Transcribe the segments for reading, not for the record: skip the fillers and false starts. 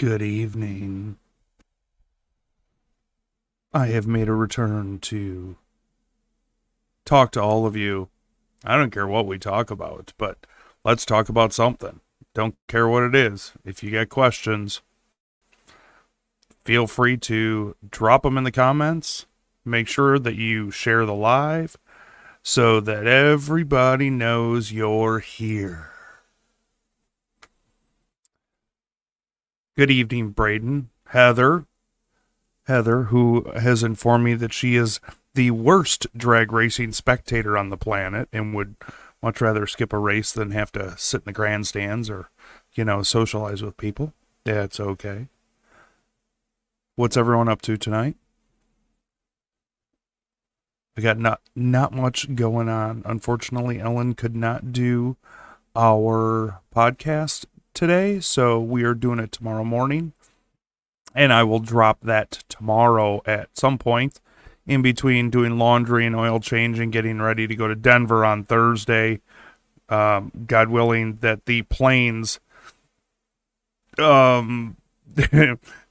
Good evening. I have made a return to talk to all of you. I don't care what we talk about, but let's talk about something. Don't care what it is. If you get questions, feel free to drop them in the comments. Make sure that you share the live so that everybody knows you're here. Good evening, Braden. Heather, who has informed me that she is the worst drag racing spectator on the planet and would much rather skip a race than have to sit in the grandstands or, socialize with people. That's okay. What's everyone up to tonight? I got not much going on. Unfortunately, Ellen could not do our podcast today, so we are doing it tomorrow morning. And I will drop that tomorrow at some point in between doing laundry and oil change and getting ready to go to Denver on Thursday. God willing that the planes,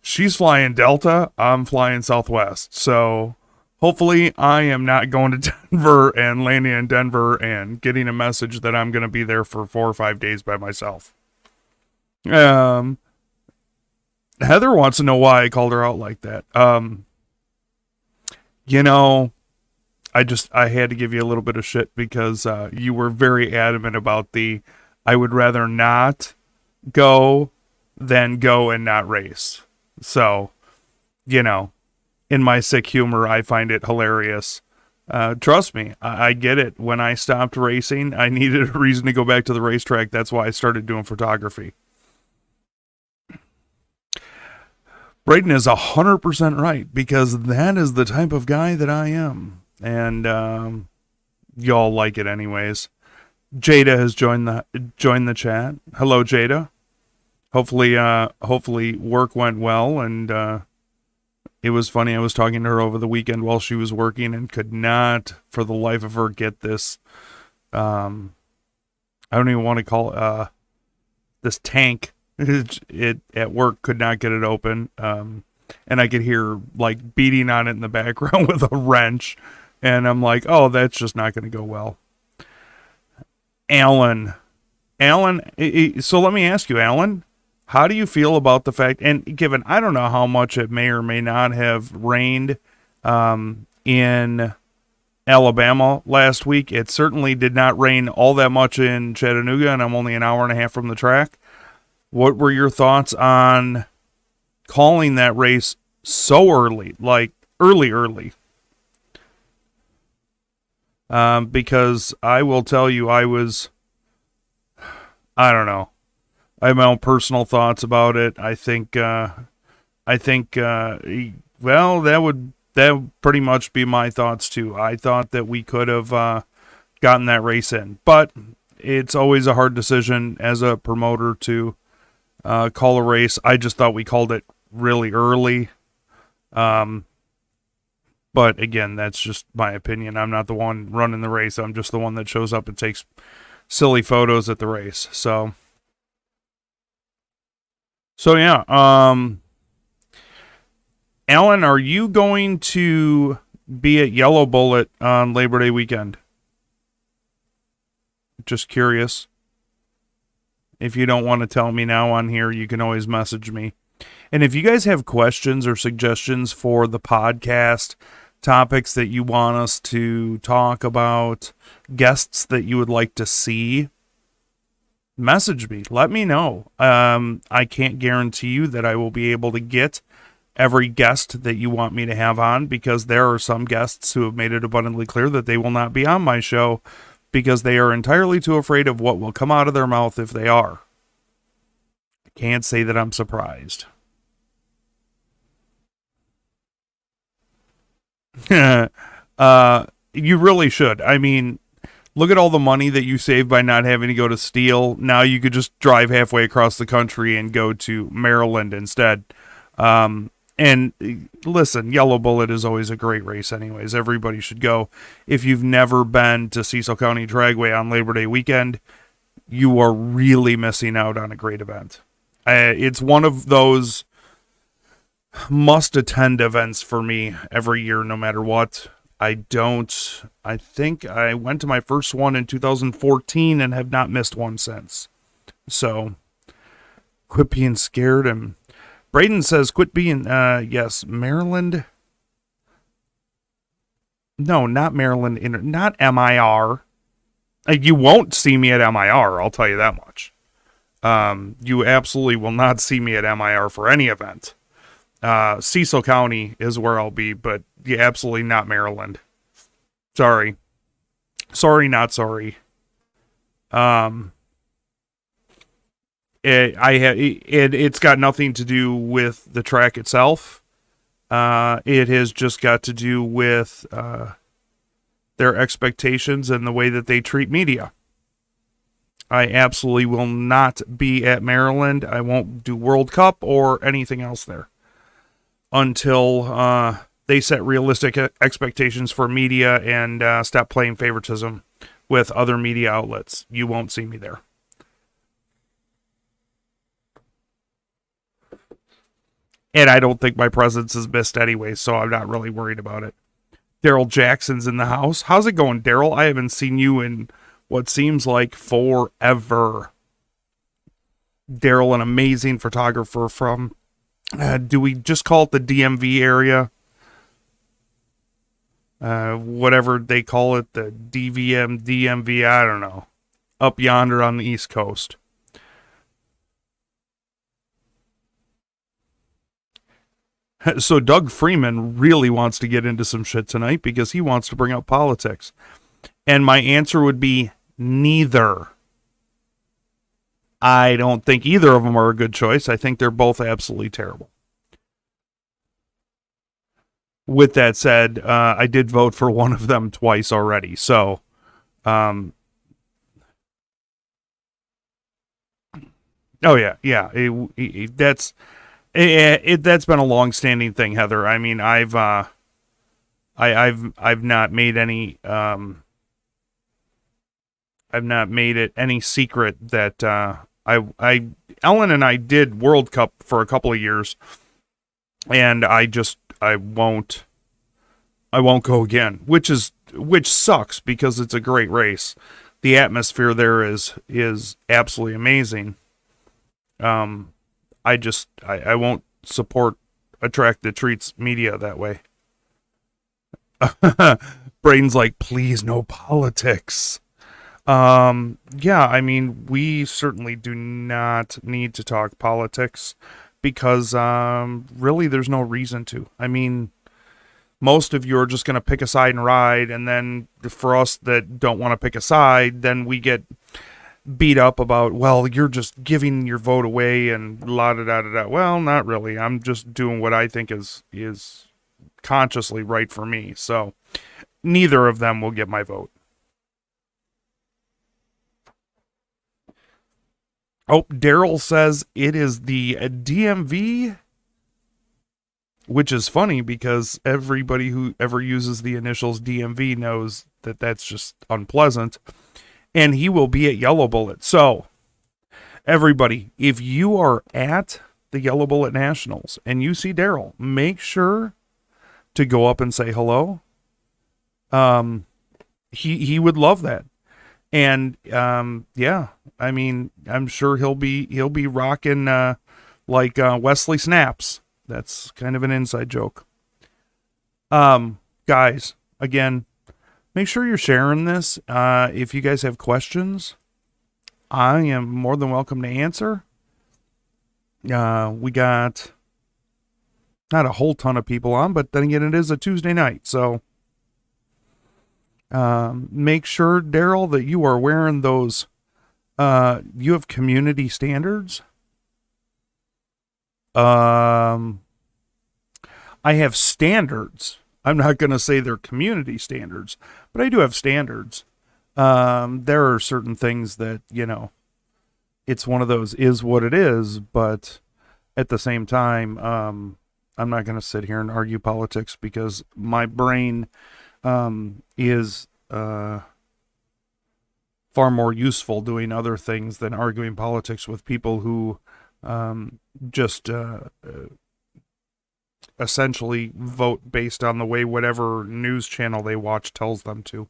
she's flying Delta, I'm flying Southwest. So hopefully I am not going to Denver and landing in Denver and getting a message that I'm going to be there for 4 or 5 days by myself. Heather wants to know why I called her out like that. I had to give you a little bit of shit because you were very adamant about I would rather not go than go and not race. So, in my sick humor, I find it hilarious. Trust me, I get it. When I stopped racing, I needed a reason to go back to the racetrack. That's why I started doing photography. Braden is 100% right, because that is the type of guy that I am. And y'all like it anyways. Jada has joined the chat. Hello, Jada. Hopefully work went well, and it was funny. I was talking to her over the weekend while she was working and could not for the life of her get this I don't even want to call it this tank. It at work could not get it open, and I could hear like beating on it in the background with a wrench, and I'm like, oh, that's just not going to go well. Alan, so let me ask you, Alan, how do you feel about the fact, and given I don't know how much it may or may not have rained in Alabama last week, it certainly did not rain all that much in Chattanooga, and I'm only an hour and a half from the track. What were your thoughts on calling that race so early, like early? Because I will tell you, I don't know. I have my own personal thoughts about it. I think, well, that would pretty much be my thoughts too. I thought that we could have gotten that race in, but it's always a hard decision as a promoter to call a race. I just thought we called it really early. But again, that's just my opinion. I'm not the one running the race. I'm just the one that shows up and takes silly photos at the race. So yeah. Alan, are you going to be at Yellow Bullet on Labor Day weekend? Just curious. If you don't want to tell me now on here, you can always message me. And if you guys have questions or suggestions for the podcast, topics that you want us to talk about, guests that you would like to see, message me. Let me know. I can't guarantee you that I will be able to get every guest that you want me to have on, because there are some guests who have made it abundantly clear that they will not be on my show because they are entirely too afraid of what will come out of their mouth if they are. I can't say that I'm surprised. You really should. I mean, look at all the money that you save by not having to go to Steele. Now you could just drive halfway across the country and go to Maryland instead. And listen, Yellow Bullet is always a great race anyways. Everybody should go. If you've never been to Cecil County Dragway on Labor Day weekend, you are really missing out on a great event. It's one of those must-attend events for me every year, no matter what. I think I went to my first one in 2014 and have not missed one since. So, quit being scared. And Braden says, quit being, yes, Maryland. No, not Maryland, not MIR. You won't see me at MIR, I'll tell you that much. You absolutely will not see me at MIR for any event. Cecil County is where I'll be, but yeah, absolutely not Maryland. Sorry. Sorry, not sorry. It's got nothing to do with the track itself. It has just got to do with their expectations and the way that they treat media. I absolutely will not be at Maryland. I won't do World Cup or anything else there until they set realistic expectations for media and stop playing favoritism with other media outlets. You won't see me there. And I don't think my presence is missed anyway, so I'm not really worried about it. Daryl Jackson's in the house. How's it going, Daryl? I haven't seen you in what seems like forever. Daryl, an amazing photographer from, do we just call it the DMV area? Whatever they call it, the DMV, I don't know. Up yonder on the East Coast. So Doug Freeman really wants to get into some shit tonight because he wants to bring up politics. And my answer would be neither. I don't think either of them are a good choice. I think they're both absolutely terrible. With that said, I did vote for one of them twice already. So, oh yeah. That's been a long-standing thing, Heather. I mean, I've not made any I've not made it any secret that Ellen and I did World Cup for a couple of years, and I won't go again, which sucks because it's a great race. The atmosphere there is absolutely amazing. I won't support a track that treats media that way. Braden's like, please, no politics. Yeah, I mean, we certainly do not need to talk politics because, really there's no reason to. I mean, most of you are just going to pick a side and ride. And then for us that don't want to pick a side, then we get beat up about, well, you're just giving your vote away and la da da da da. Well, not really. I'm just doing what I think is consciously right for me. So neither of them will get my vote. Oh, Daryl says it is the DMV, which is funny because everybody who ever uses the initials DMV knows that that's just unpleasant. And he will be at Yellow Bullet. So, everybody, if you are at the Yellow Bullet Nationals and you see Daryl, make sure to go up and say hello. He would love that. And yeah, I mean, I'm sure he'll be rocking like Wesley Snaps. That's kind of an inside joke. Guys, again, make sure you're sharing this. If you guys have questions, I am more than welcome to answer. We got not a whole ton of people on, but then again, it is a Tuesday night. So make sure, Daryl, that you are wearing those. You have community standards. I have standards. I'm not going to say they're community standards, but I do have standards. There are certain things that, it's one of those is what it is, but at the same time, I'm not going to sit here and argue politics because my brain is far more useful doing other things than arguing politics with people who just essentially vote based on the way whatever news channel they watch tells them to.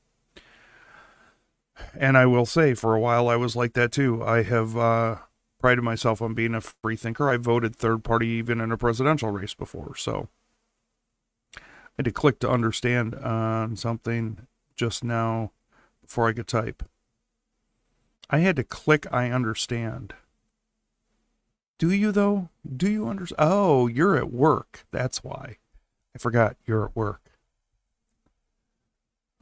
And I will say, for a while, I was like that too. I have prided myself on being a free thinker. I voted third party even in a presidential race before, so I had to click to understand on something just now before I could type. I had to click I understand. Do you, though? Do you understand? Oh, you're at work. That's why. I forgot you're at work.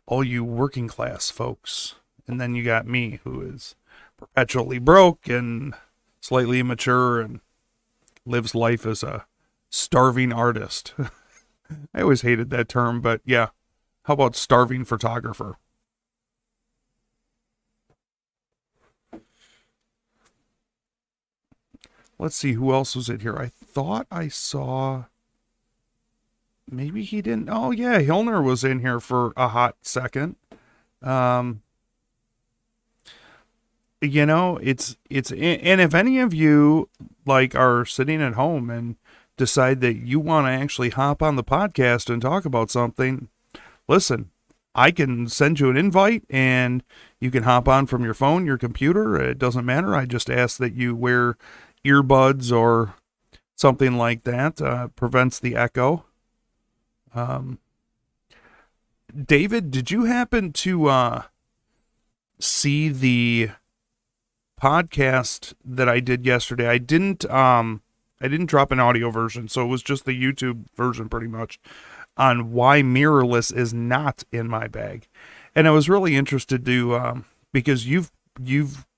All you working class folks. And then you got me, who is perpetually broke and slightly immature and lives life as a starving artist. I always hated that term, but yeah. How about starving photographer? Let's see, who else was it here? I thought I saw... Maybe he didn't... Oh, yeah, Hilner was in here for a hot second. You know, it's... And if any of you, like, are sitting at home and decide that you want to actually hop on the podcast and talk about something, listen, I can send you an invite and you can hop on from your phone, your computer. It doesn't matter. I just ask that you wear earbuds or something like that. Prevents the echo. David, did you happen to see the podcast that I did yesterday? I didn't drop an audio version, so it was just the YouTube version pretty much, on why mirrorless is not in my bag. And I was really interested to because you've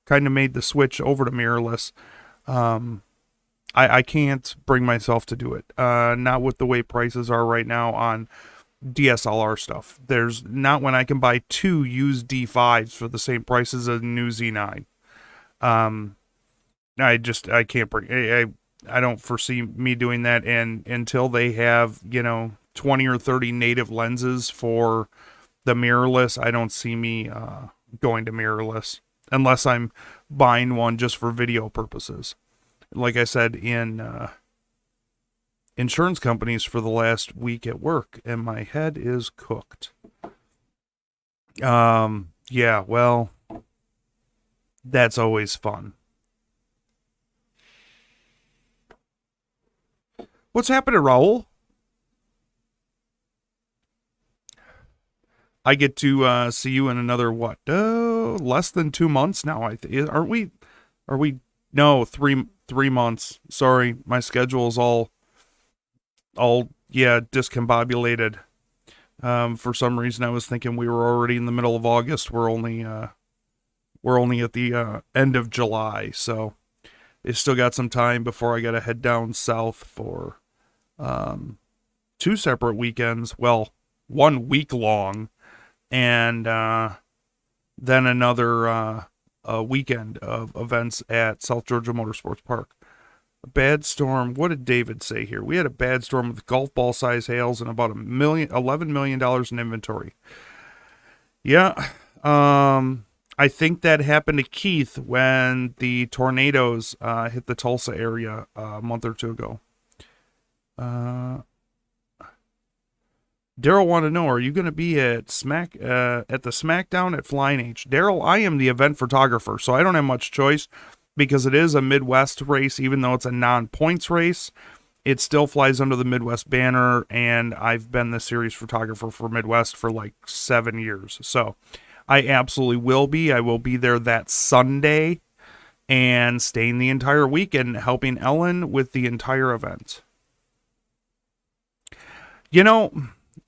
kind of made the switch over to mirrorless. I can't bring myself to do it. Not with the way prices are right now on DSLR stuff. There's not when I can buy 2 used D5s for the same price as a new Z9. I can't bring, I don't foresee me doing that. And until they have, 20 or 30 native lenses for the mirrorless, I don't see me, going to mirrorless unless I'm buying one just for video purposes. Like I said, in insurance companies for the last week at work, and my head is cooked. Yeah, well, that's always fun. What's happening, Raul? I get to see you in another, what, less than 2 months now, I think. Are we, no, 3 months. Sorry, my schedule is all discombobulated. For some reason I was thinking we were already in the middle of August. We're only at the end of July, so they still got some time before I gotta head down south for 2 separate weekends. Well, 1 week long, and then another weekend of events at South Georgia Motorsports Park. A bad storm. What did David say here? We had a bad storm with golf ball size hails and about $11 million in inventory. Yeah. I think that happened to Keith when the tornadoes hit the Tulsa area a month or 2 ago. Daryl wanted to know, are you going to be at the SmackDown at Flying H? Daryl, I am the event photographer, so I don't have much choice because it is a Midwest race. Even though it's a non-points race, it still flies under the Midwest banner, and I've been the series photographer for Midwest for like 7 years. So I absolutely will be. I will be there that Sunday and staying the entire weekend helping Ellen with the entire event.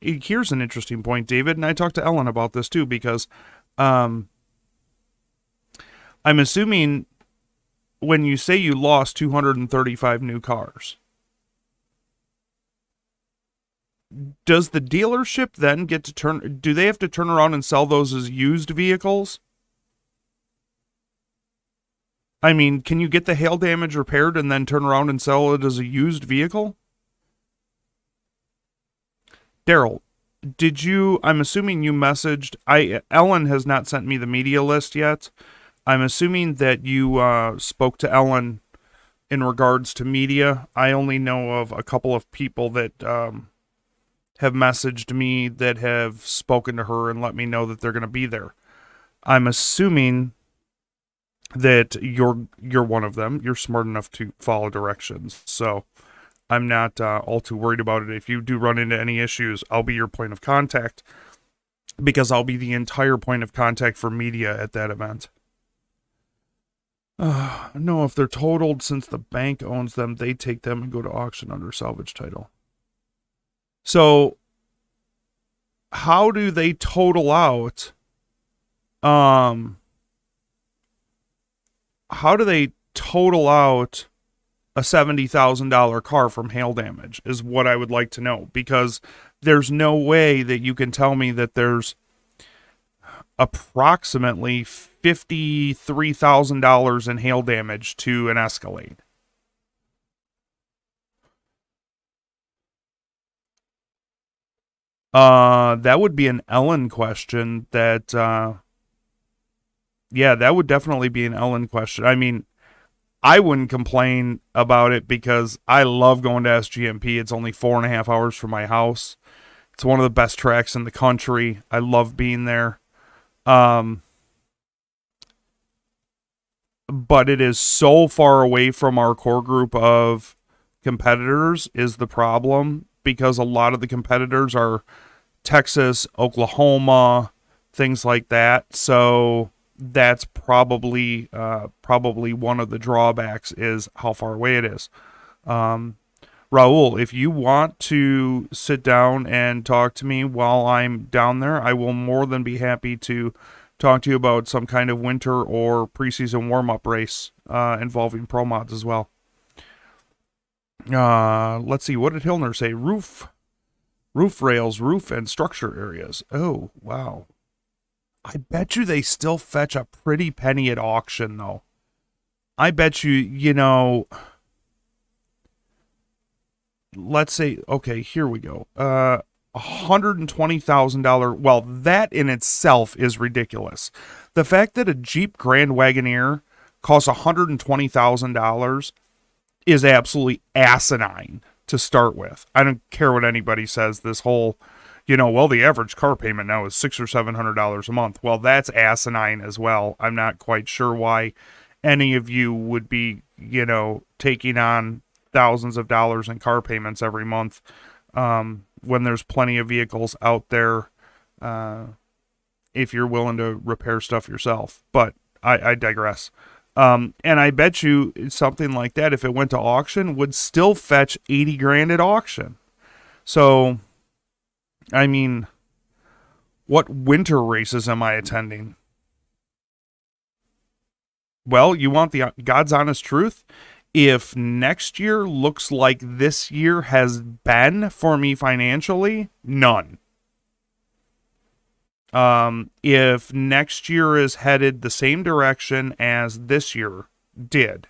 Here's an interesting point, David, and I talked to Ellen about this too, because I'm assuming when you say you lost 235 new cars, does the dealership then get to do they have to turn around and sell those as used vehicles? I mean, can you get the hail damage repaired and then turn around and sell it as a used vehicle? Daryl, I'm assuming you messaged, Ellen has not sent me the media list yet. I'm assuming that you spoke to Ellen in regards to media. I only know of a couple of people that have messaged me that have spoken to her and let me know that they're going to be there. I'm assuming that you're one of them. You're smart enough to follow directions, so I'm not all too worried about it. If you do run into any issues, I'll be your point of contact, because I'll be the entire point of contact for media at that event. No, if they're totaled, since the bank owns them, they take them and go to auction under salvage title. So, how do they total out? How do they total out a $70,000 car from hail damage is what I would like to know, because there's no way that you can tell me that there's approximately $53,000 in hail damage to an Escalade. That would be an Ellen question that, yeah, that would definitely be an Ellen question. I mean, I wouldn't complain about it because I love going to SGMP. It's only 4.5 hours from my house. It's one of the best tracks in the country. I love being there. But it is so far away from our core group of competitors is the problem, because a lot of the competitors are Texas, Oklahoma, things like that. So that's probably one of the drawbacks, is how far away it is. Raul, if you want to sit down and talk to me while I'm down there, I will more than be happy to talk to you about some kind of winter or preseason warm-up race involving pro mods as well. Let's see, what did Hilner say? Roof rails, roof and structure areas. Oh, wow. I bet you they still fetch a pretty penny at auction, though. I bet you, let's say, okay, here we go. $120,000. Well, that in itself is ridiculous. The fact that a Jeep Grand Wagoneer costs $120,000 is absolutely asinine to start with. I don't care what anybody says. This whole, well, the average car payment now is $600 or $700 a month. Well, that's asinine as well. I'm not quite sure why any of you would be, taking on thousands of dollars in car payments every month, when there's plenty of vehicles out there, if you're willing to repair stuff yourself. But I digress. And I bet you something like that, if it went to auction, would still fetch 80 grand at auction. So, I mean, what winter races am I attending? Well, you want the God's honest truth? If next year looks like this year has been for me financially, none. If next year is headed the same direction as this year did,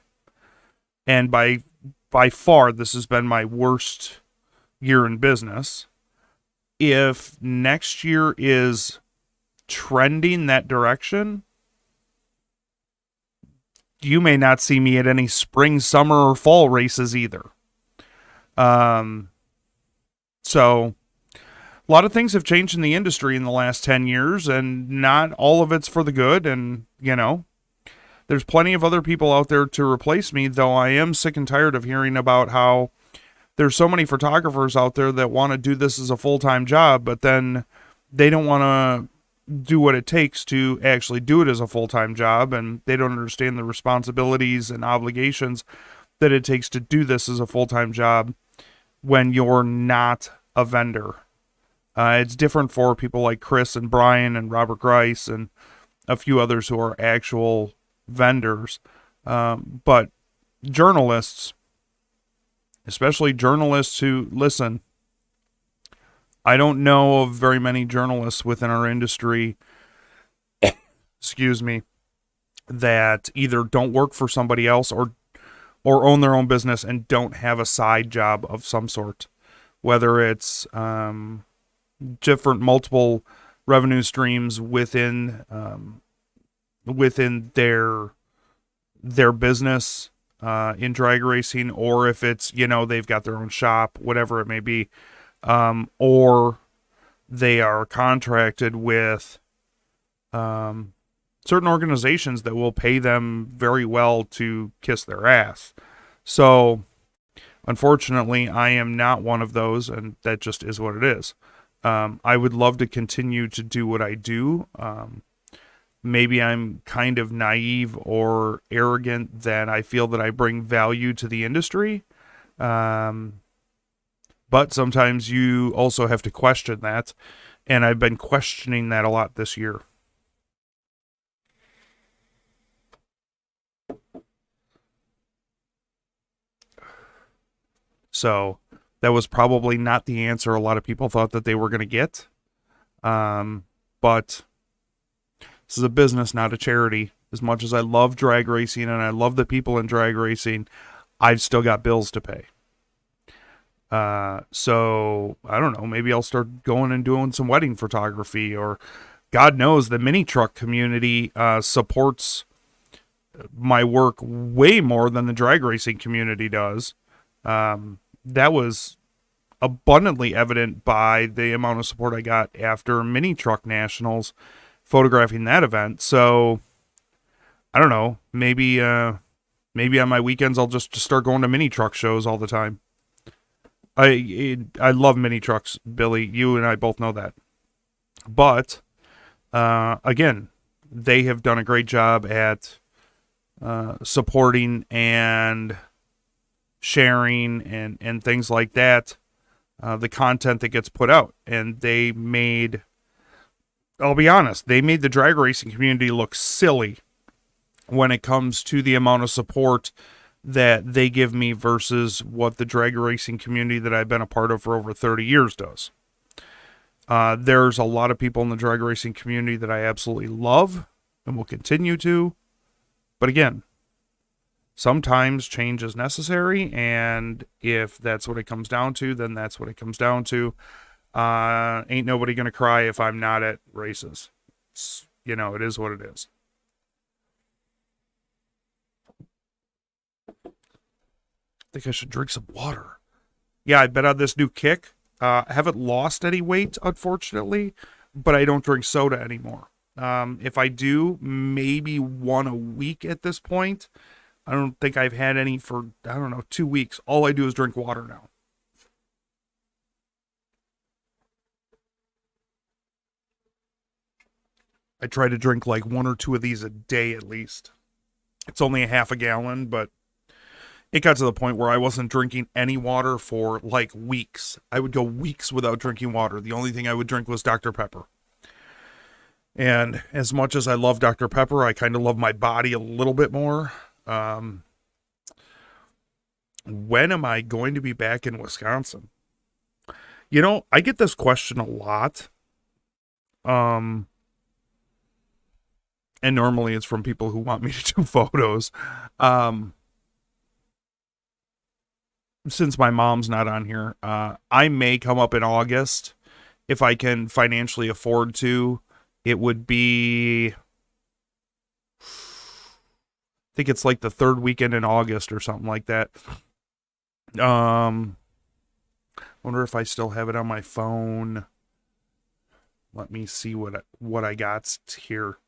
and by far this has been my worst year in business, if next year is trending that direction, you may not see me at any spring, summer, or fall races either. So a lot of things have changed in the industry in the last 10 years, and not all of it's for the good. And, there's plenty of other people out there to replace me, though I am sick and tired of hearing about how there's so many photographers out there that want to do this as a full-time job, but then they don't want to do what it takes to actually do it as a full-time job, and they don't understand the responsibilities and obligations that it takes to do this as a full-time job when you're not a vendor. It's different for people like Chris and Brian and Robert Grice and a few others who are actual vendors. But journalists, especially journalists who listen, I don't know of very many journalists within our industry, excuse me, that either don't work for somebody else or own their own business and don't have a side job of some sort, whether it's different multiple revenue streams within their business, in drag racing, or if it's, they've got their own shop, whatever it may be, or they are contracted with certain organizations that will pay them very well to kiss their ass. So, unfortunately, I am not one of those, and that just is what it is. I would love to continue to do what I do. Maybe I'm kind of naive or arrogant that I feel that I bring value to the industry. But sometimes you also have to question that. And I've been questioning that a lot this year. So that was probably not the answer a lot of people thought that they were going to get. But this is a business, not a charity. As much as I love drag racing and I love the people in drag racing, I've still got bills to pay. So I don't know, maybe I'll start going and doing some wedding photography, or God knows the mini truck community supports my work way more than the drag racing community does. That was abundantly evident by the amount of support I got after Mini Truck Nationals, photographing that event. So I don't know, maybe on my weekends I'll just start going to mini truck shows all the time. I love mini trucks, Billy. You and I both know that. But again, they have done a great job at supporting and sharing and things like that, the content that gets put out. And I'll be honest, they made the drag racing community look silly when it comes to the amount of support that they give me versus what the drag racing community that I've been a part of for over 30 years does. There's a lot of people in the drag racing community that I absolutely love and will continue to. But again, sometimes change is necessary, and if that's what it comes down to, then that's what it comes down to. Ain't nobody gonna cry if I'm not at races. It is what it is. I think I should drink some water. Yeah, I've been on this new kick. I haven't lost any weight, unfortunately, but I don't drink soda anymore. If I do, maybe one a week at this point. I don't think I've had any for, 2 weeks. All I do is drink water now. I try to drink like 1 or 2 of these a day at least. It's only a half a gallon, but it got to the point where I wasn't drinking any water for like weeks. I would go weeks without drinking water. The only thing I would drink was Dr. Pepper. And as much as I love Dr. Pepper, I kind of love my body a little bit more. When am I going to be back in Wisconsin? I get this question a lot. And normally it's from people who want me to do photos. Since my mom's not on here, I may come up in August if I can financially afford to. It would be, I think it's like the third weekend in August or something like that. Wonder if I still have it on my phone. Let me see what I got here.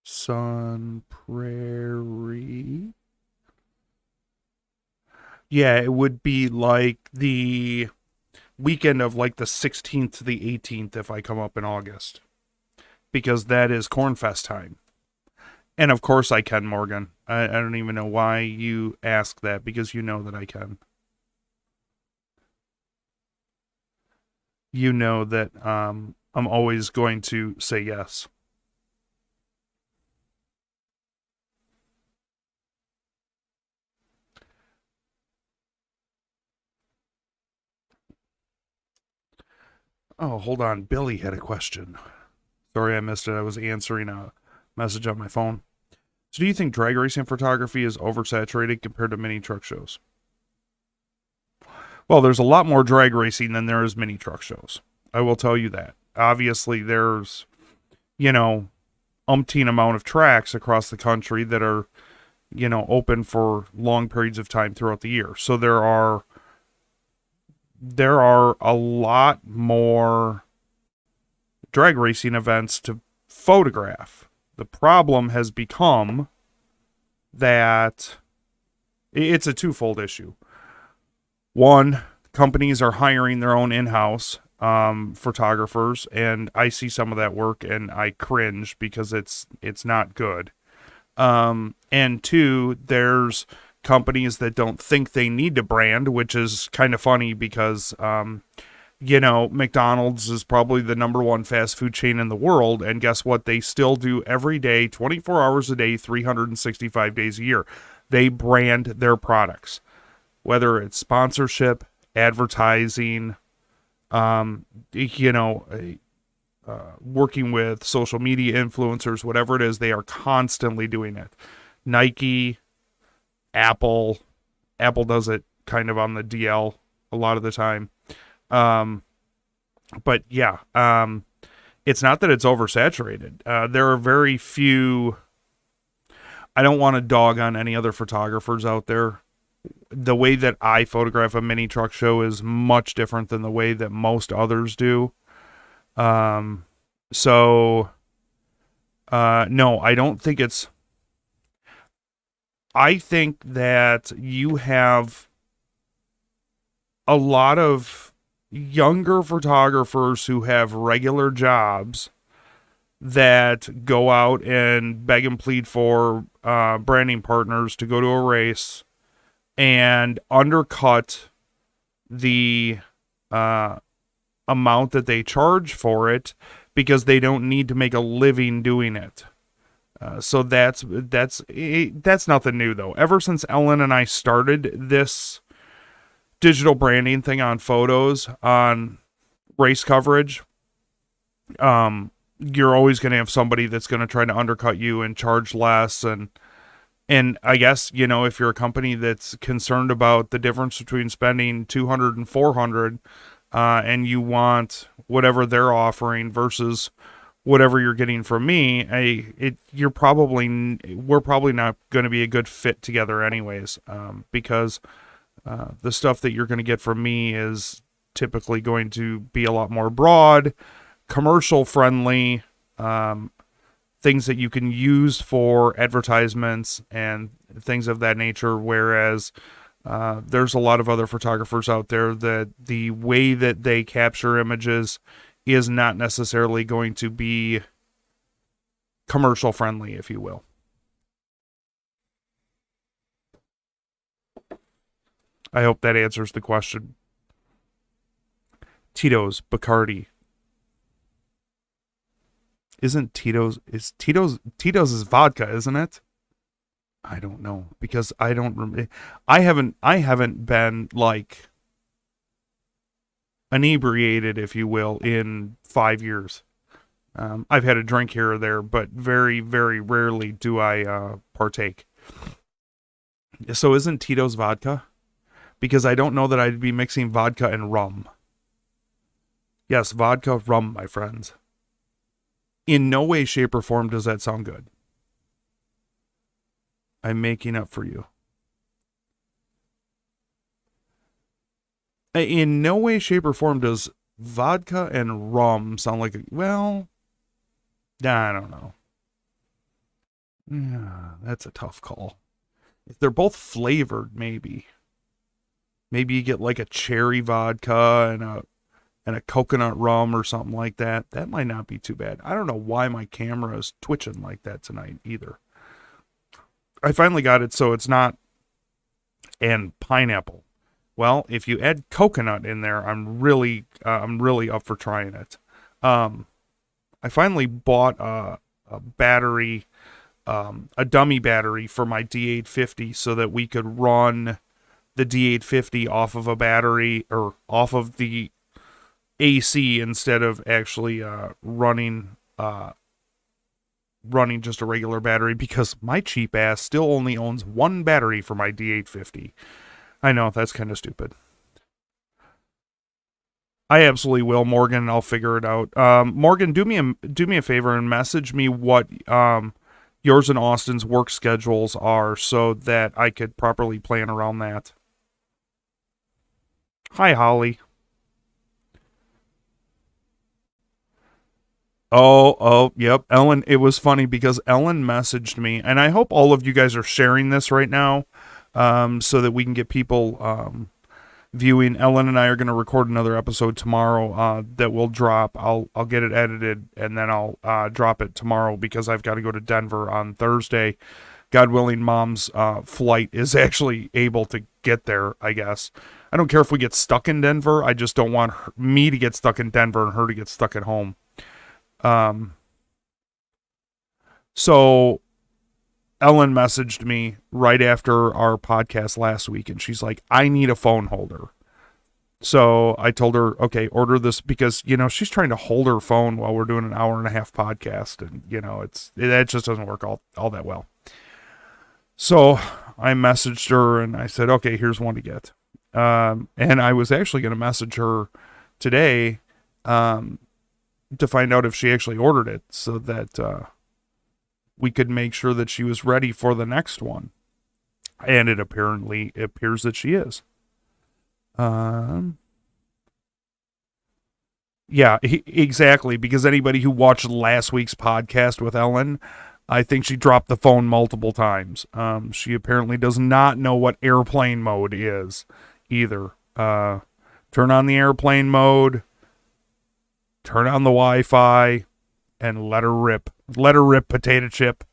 Sun Prairie. Yeah, it would be like the weekend of like the 16th to the 18th if I come up in August. Because that is Cornfest time. And of course I can, Morgan. I don't even know why you ask that, because you know that I can. You know that I'm always going to say yes. Oh, hold on. Billy had a question. Sorry I missed it. I was answering a message on my phone. So do you think drag racing photography is oversaturated compared to mini truck shows? Well, there's a lot more drag racing than there is mini truck shows. I will tell you that. Obviously, there's, you know, umpteen amount of tracks across the country that are, you know, open for long periods of time throughout the year. So there are a lot more drag racing events to photograph. The problem has become that it's a twofold issue. One, companies are hiring their own in-house photographers, and I see some of that work and I cringe because it's not good. And two, there's companies that don't think they need to brand, which is kind of funny because you know, McDonald's is probably the number one fast food chain in the world, and guess what? They still do every day, 24 hours a day, 365 days a year. They brand their products, whether it's sponsorship, advertising, you know, working with social media influencers, whatever it is, they are constantly doing it. Nike, Apple does it kind of on the DL a lot of the time. But yeah, it's not that it's oversaturated. There are very few. I don't want to dog on any other photographers out there. The way that I photograph a mini truck show is much different than the way that most others do. So, no, I don't think it's. I think that you have a lot of younger photographers who have regular jobs that go out and beg and plead for branding partners to go to a race and undercut the amount that they charge for it because they don't need to make a living doing it. So that's nothing new though. Ever since Ellen and I started this digital branding thing on photos, on race coverage, you're always going to have somebody that's going to try to undercut you and charge less. And I guess, you know, if you're a company that's concerned about the difference between spending 200 and 400, and you want whatever they're offering versus whatever you're getting from me, we're probably not going to be a good fit together anyways, because the stuff that you're going to get from me is typically going to be a lot more broad, commercial friendly, things that you can use for advertisements and things of that nature. Whereas there's a lot of other photographers out there that the way that they capture images is not necessarily going to be commercial friendly, if you will. I hope that answers the question. Tito's Bacardi. Tito's is vodka, isn't it? I don't know, because I don't remember. I haven't been like inebriated, if you will, in 5 years. I've had a drink here or there, but very, very rarely do I partake. So isn't Tito's vodka? Because I don't know that I'd be mixing vodka and rum. Yes, vodka, rum, my friends. In no way, shape, or form does that sound good. I'm making up for you. In no way, shape, or form does vodka and rum sound like, well, I don't know. Yeah, that's a tough call. If they're both flavored, maybe. Maybe you get like a cherry vodka and a coconut rum or something like that. That might not be too bad. I don't know why my camera is twitching like that tonight either. I finally got it so it's not. And pineapple. Well, if you add coconut in there, I'm really up for trying it. I finally bought a battery, a dummy battery for my D850 so that we could run the D850 off of a battery or off of the AC instead of actually running just a regular battery, because my cheap ass still only owns one battery for my D850. I know, that's kind of stupid. I absolutely will, Morgan, and I'll figure it out. Morgan, do me a favor and message me what yours and Austin's work schedules are so that I could properly plan around that. Hi, Holly. Yep. Ellen, it was funny because Ellen messaged me, and I hope all of you guys are sharing this right now, so that we can get people viewing. Ellen and I are going to record another episode tomorrow that will drop. I'll get it edited and then I'll drop it tomorrow because I've got to go to Denver on Thursday. God willing, Mom's flight is actually able to get there, I guess. I don't care if we get stuck in Denver. I just don't want me to get stuck in Denver and her to get stuck at home. So Ellen messaged me right after our podcast last week, and she's like, I need a phone holder. So I told her, okay, order this because, she's trying to hold her phone while we're doing an hour and a half podcast. And, it just doesn't work all that well. So I messaged her and I said, okay, here's one to get. And I was actually going to message her today to find out if she actually ordered it so that we could make sure that she was ready for the next one. And it appears that she is. Yeah, exactly. Because anybody who watched last week's podcast with Ellen, I think she dropped the phone multiple times. She apparently does not know what airplane mode is either. Turn on the airplane mode, turn on the Wi-Fi, and let her rip. Let her rip, potato chip.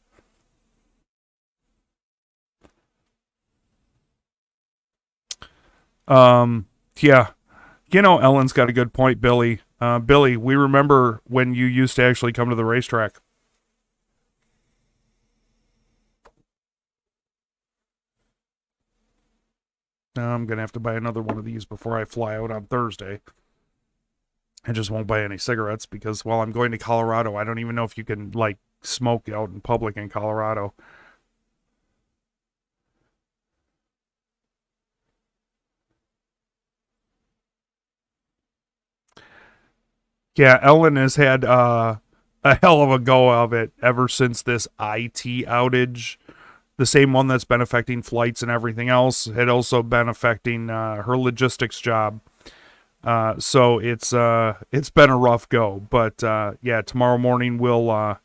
Yeah. Ellen's got a good point, Billy. Billy, we remember when you used to actually come to the racetrack. Now I'm going to have to buy another one of these before I fly out on Thursday. I just won't buy any cigarettes because while I'm going to Colorado, I don't even know if you can, smoke out in public in Colorado. Yeah, Ellen has had a hell of a go of it ever since this IT outage. The same one that's been affecting flights and everything else had also been affecting her logistics job. So it's been a rough go. But yeah, tomorrow morning tomorrow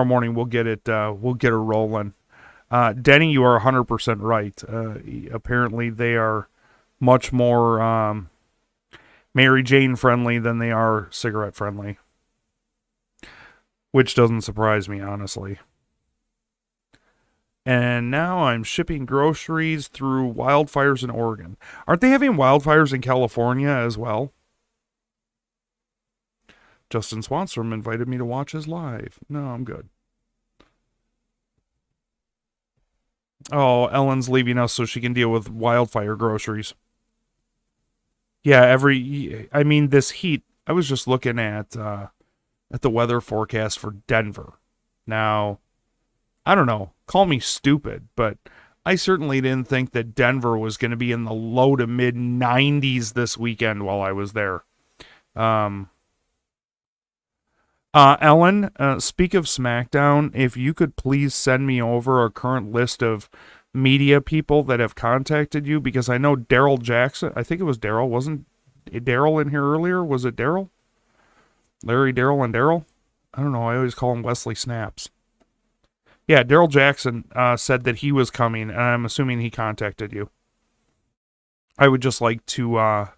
morning we'll get her rolling. Denny, you are 100% right. Apparently they are much more Mary Jane friendly than they are cigarette friendly. Which doesn't surprise me, honestly. And now I'm shipping groceries through wildfires in Oregon. Aren't they having wildfires in California as well? Justin Swanstrom invited me to watch his live. No, I'm good. Oh, Ellen's leaving us so she can deal with wildfire groceries. Yeah, this heat, I was just looking at the weather forecast for Denver. Now, I don't know, call me stupid, but I certainly didn't think that Denver was going to be in the low to mid 90s this weekend while I was there. Ellen, speak of SmackDown, if you could please send me over a current list of media people that have contacted you, because I know Daryl Jackson, I think it was Daryl, wasn't Daryl in here earlier? Was it Daryl? Larry, Daryl, and Daryl? I don't know, I always call him Wesley Snaps. Yeah, Daryl Jackson said that he was coming, and I'm assuming he contacted you. I would just like to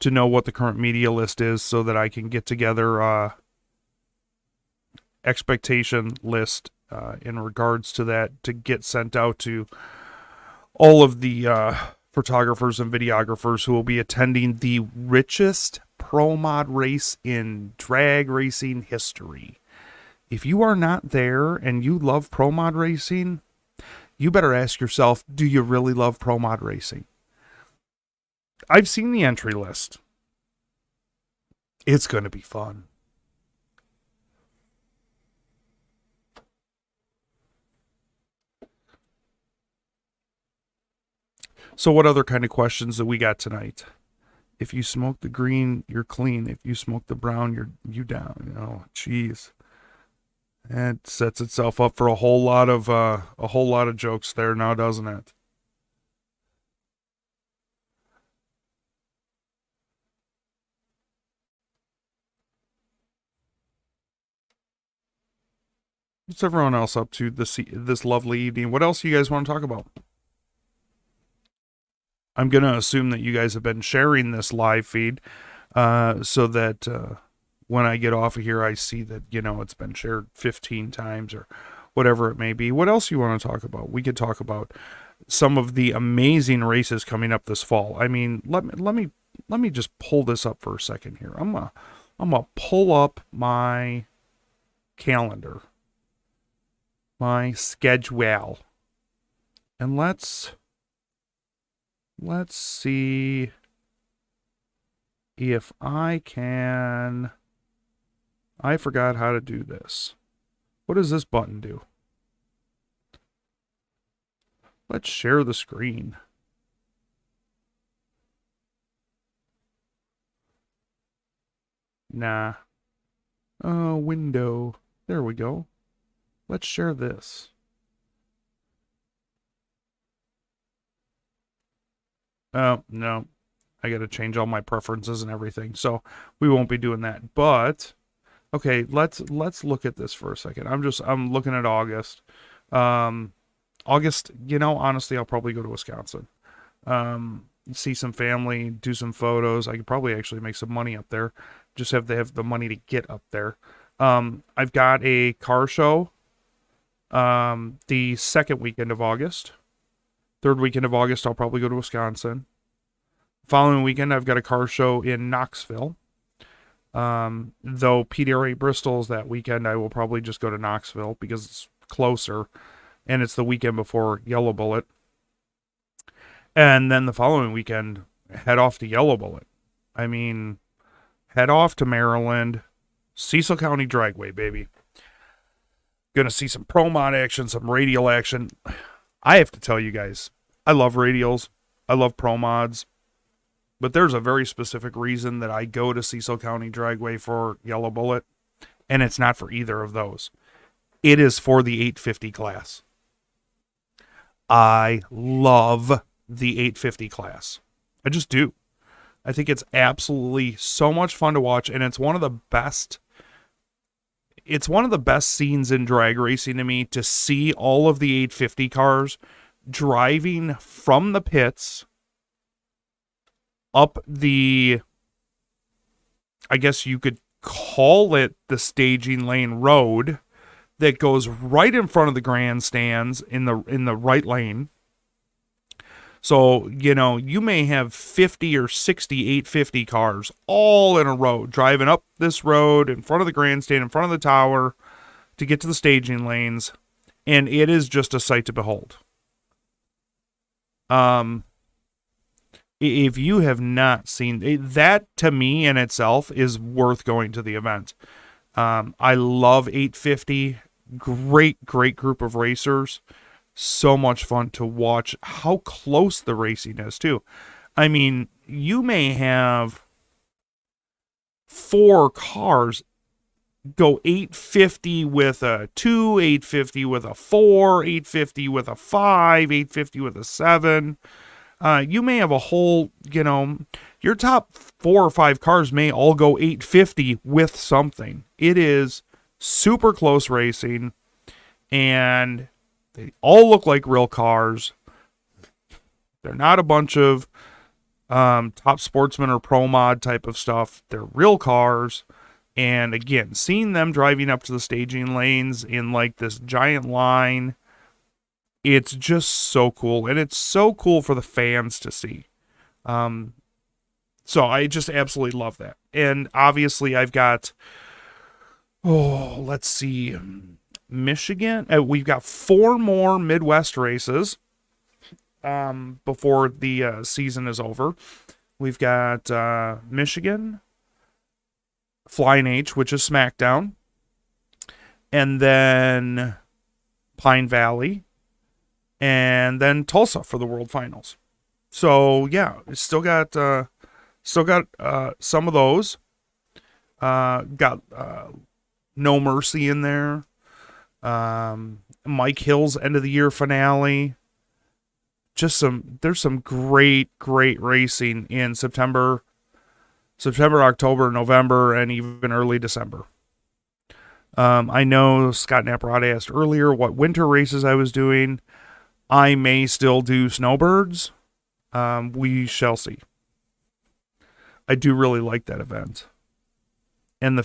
know what the current media list is so that I can get together expectation list in regards to that to get sent out to all of the photographers and videographers who will be attending the richest pro mod race in drag racing history. If you are not there and you love pro mod racing, you better ask yourself, do you really love pro mod racing? I've seen the entry list. It's going to be fun. So what other kind of questions do we got tonight? If you smoke the green, you're clean. If you smoke the brown, you down. Oh, jeez. It sets itself up for a whole lot of jokes there now, doesn't it? What's everyone else up to this lovely evening? What else do you guys want to talk about? I'm going to assume that you guys have been sharing this live feed so that when I get off of here, I see that, it's been shared 15 times or whatever it may be. What else you want to talk about? We could talk about some of the amazing races coming up this fall. I mean, let me just pull this up for a second here. I'm gonna pull up my calendar, my schedule, and let's see if I can. I forgot how to do this. What does this button do? Let's share the screen. Nah. Oh, window. There we go. Let's share this. Oh, no. I got to change all my preferences and everything. So we won't be doing that. But okay, let's look at this for a second. I'm looking at August. August, honestly, I'll probably go to Wisconsin. See some family, do some photos. I could probably actually make some money up there. Just have to have the money to get up there. I've got a car show the second weekend of August. Third weekend of August, I'll probably go to Wisconsin. Following weekend, I've got a car show in Knoxville. Though PDRA Bristol's that weekend, I will probably just go to Knoxville because it's closer, and it's the weekend before Yellow Bullet. And then the following weekend, head off to Yellow Bullet. I mean, head off to Maryland, Cecil County Dragway, baby. Gonna see some pro mod action, some radial action. I have to tell you guys, I love radials, I love pro mods, but there's a very specific reason that I go to Cecil County Dragway for Yellow Bullet, and it's not for either of those. It is for the 850 class. I love the 850 class. I just do. I think it's absolutely so much fun to watch, and it's one of the best scenes in drag racing to me, to see all of the 850 cars driving from the pits up the, I guess you could call it the staging lane road that goes right in front of the grandstands in the right lane. So, you may have 50 or 60 850 cars all in a row driving up this road in front of the grandstand, in front of the tower to get to the staging lanes. And it is just a sight to behold. If you have not seen that, to me in itself is worth going to the event. I love 850. Great group of racers. So much fun to watch how close the racing is, too. I mean, you may have 4 cars go 850 with a 2, 850 with a 4, 850 with a 5, 850 with a 7. You may have a whole, your top 4 or 5 cars may all go 850 with something. It is super close racing, and they all look like real cars. They're not a bunch of top sportsman or pro mod type of stuff. They're real cars. And again, seeing them driving up to the staging lanes in like this giant line, it's just so cool. And it's so cool for the fans to see. So I just absolutely love that. And obviously I've got, let's see, Michigan. We've got 4 more Midwest races before the season is over. We've got Michigan, Flying H, which is SmackDown, and then Pine Valley, and then Tulsa for the World Finals. So yeah, it's still got Still got some of those. Got No Mercy in there. Mike Hill's end of the year finale. There's some great racing in September, October, November, and even early December. I know Scott Naprata asked earlier what winter races I was doing. I may still do snowbirds. We shall see. I do really like that event. And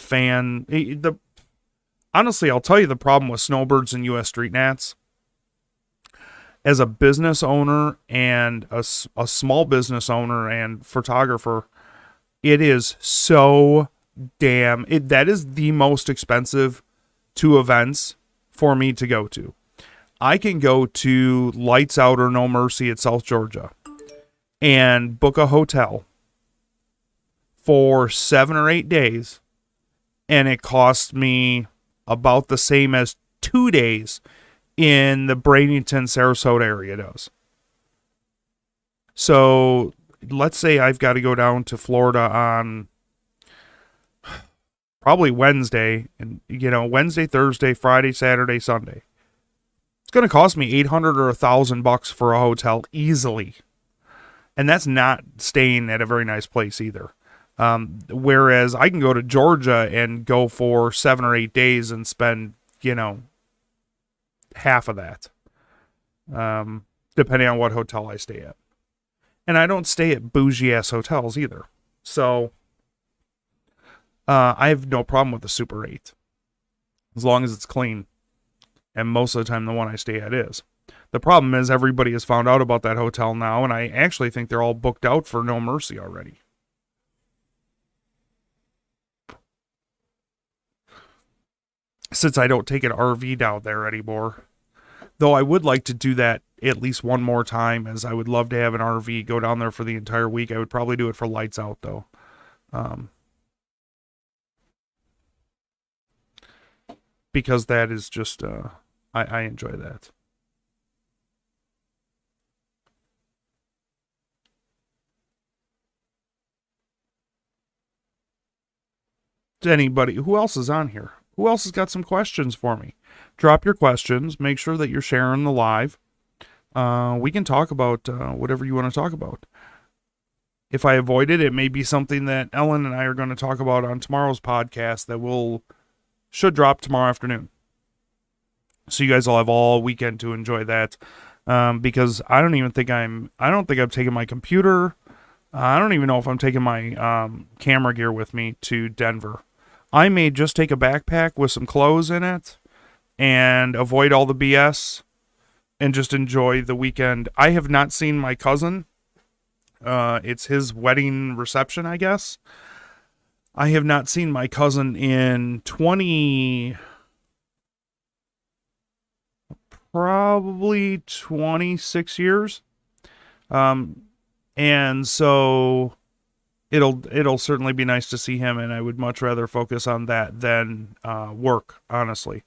honestly, I'll tell you the problem with snowbirds and U.S. Street Nats. As a business owner and a small business owner and photographer, it is so that is the most expensive 2 events for me to go to. I can go to Lights Out or No Mercy at South Georgia and book a hotel for 7 or 8 days, and it costs me about the same as 2 days in the Bradenton, Sarasota area does. So let's say I've got to go down to Florida on probably Wednesday, and Wednesday, Thursday, Friday, Saturday, Sunday. It's going to cost me $800 or $1,000 for a hotel easily. And that's not staying at a very nice place either. Whereas I can go to Georgia and go for 7 or 8 days and spend, half of that. Depending on what hotel I stay at. And I don't stay at bougie ass hotels either. So I have no problem with the Super 8. As long as it's clean. And most of the time the one I stay at is. The problem is everybody has found out about that hotel now, and I actually think they're all booked out for No Mercy already. Since I don't take an RV down there anymore. Though I would like to do that at least one more time, as I would love to have an RV go down there for the entire week. I would probably do it for Lights Out, though. Because that is just, I enjoy that. Anybody, who else is on here? Who else has got some questions for me? Drop your questions. Make sure that you're sharing the live. We can talk about whatever you want to talk about. If I avoid it, it may be something that Ellen and I are going to talk about on tomorrow's podcast that should drop tomorrow afternoon. So you guys will have all weekend to enjoy that. Because I don't think I'm taking my computer. I don't even know if I'm taking my camera gear with me to Denver. I may just take a backpack with some clothes in it and avoid all the BS and just enjoy the weekend. I have not seen my cousin. It's his wedding reception, I guess. I have not seen my cousin in probably 26 years. And so it'll certainly be nice to see him, and I would much rather focus on that than work, honestly.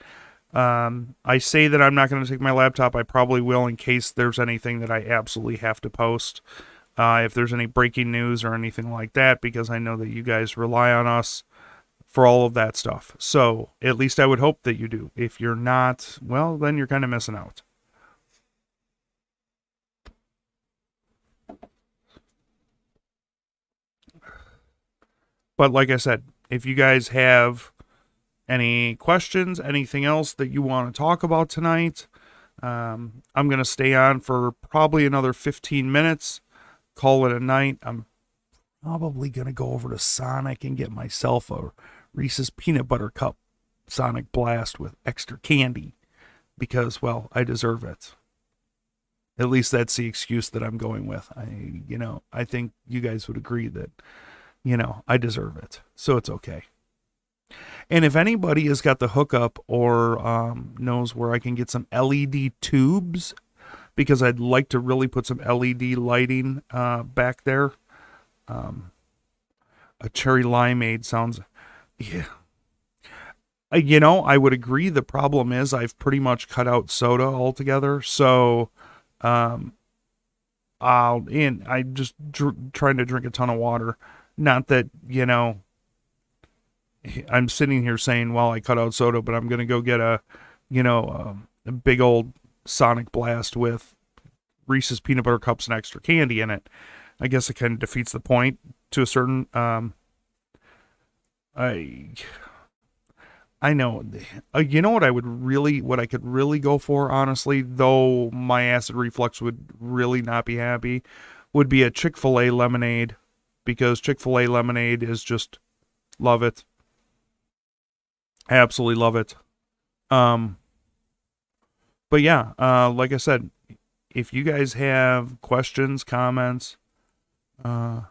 I say that I'm not going to take my laptop. I probably will in case there's anything that I absolutely have to post. If there's any breaking news or anything like that, because I know that you guys rely on us for all of that stuff. So at least I would hope that you do. If you're not, well, then you're kind of missing out. But like I said, if you guys have any questions, anything else that you want to talk about tonight, I'm going to stay on for probably another 15 minutes. Call it a night. I'm probably going to go over to Sonic and get myself a Reese's Peanut Butter Cup Sonic Blast with extra candy. Because, well, I deserve it. At least that's the excuse that I'm going with. I think you guys would agree that I deserve it. So it's okay. And if anybody has got the hookup or knows where I can get some LED tubes, because I'd like to really put some LED lighting back there. A cherry limeade sounds, yeah. I would agree. The problem is I've pretty much cut out soda altogether. So I'm just trying to drink a ton of water. Not that, I'm sitting here saying, well, I cut out soda, but I'm going to go get a big old Sonic Blast with Reese's peanut butter cups and extra candy in it. I guess it kind of defeats the point to a certain, I I know. You know what I could really go for, honestly, though my acid reflux would really not be happy, would be a Chick-fil-A lemonade, because Chick-fil-A lemonade is just, love it. Absolutely love it. Um, but yeah, like I said, if you guys have questions, comments, uh,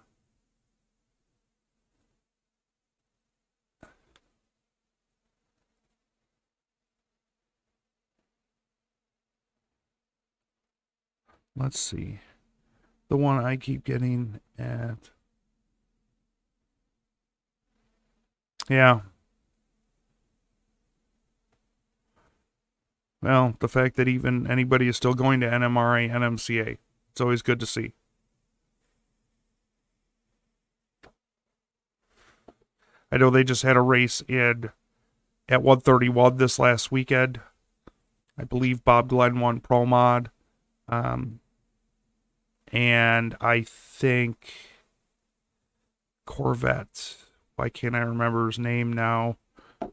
let's see. The one I keep getting at, yeah. Well, the fact that even anybody is still going to NMRA, NMCA, it's always good to see. I know they just had a race at 131 this last weekend. I believe Bob Glenn won Pro Mod. Um, and I think Corvette, why can't I remember his name now?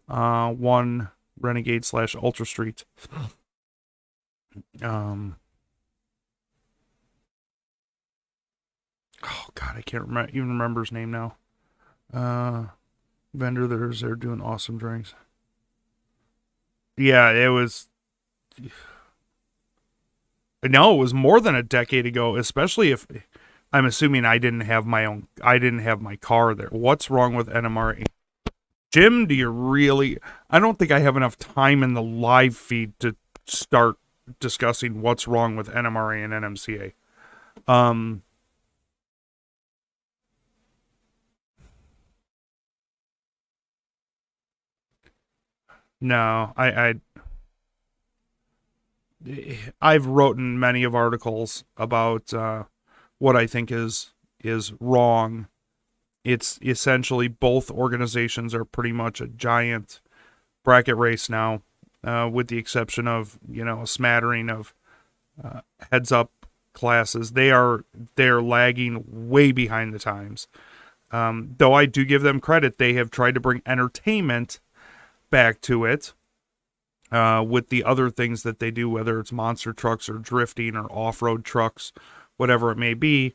Won Renegade / Ultra Street. Oh God, I can't even remember his name now. Vendor, they're doing awesome drinks. Yeah, it was. No, it was more than a decade ago. Especially if I'm assuming I didn't have my car there. What's wrong with NMRA? Jim, do you really? I don't think I have enough time in the live feed to start discussing what's wrong with NMRA and NMCA. No, I've written many of articles about what I think is wrong. It's essentially both organizations are pretty much a giant bracket race now, with the exception of a smattering of heads up classes. They're lagging way behind the times. Though I do give them credit, they have tried to bring entertainment back to it. With the other things that they do, whether it's monster trucks or drifting or off-road trucks, whatever it may be,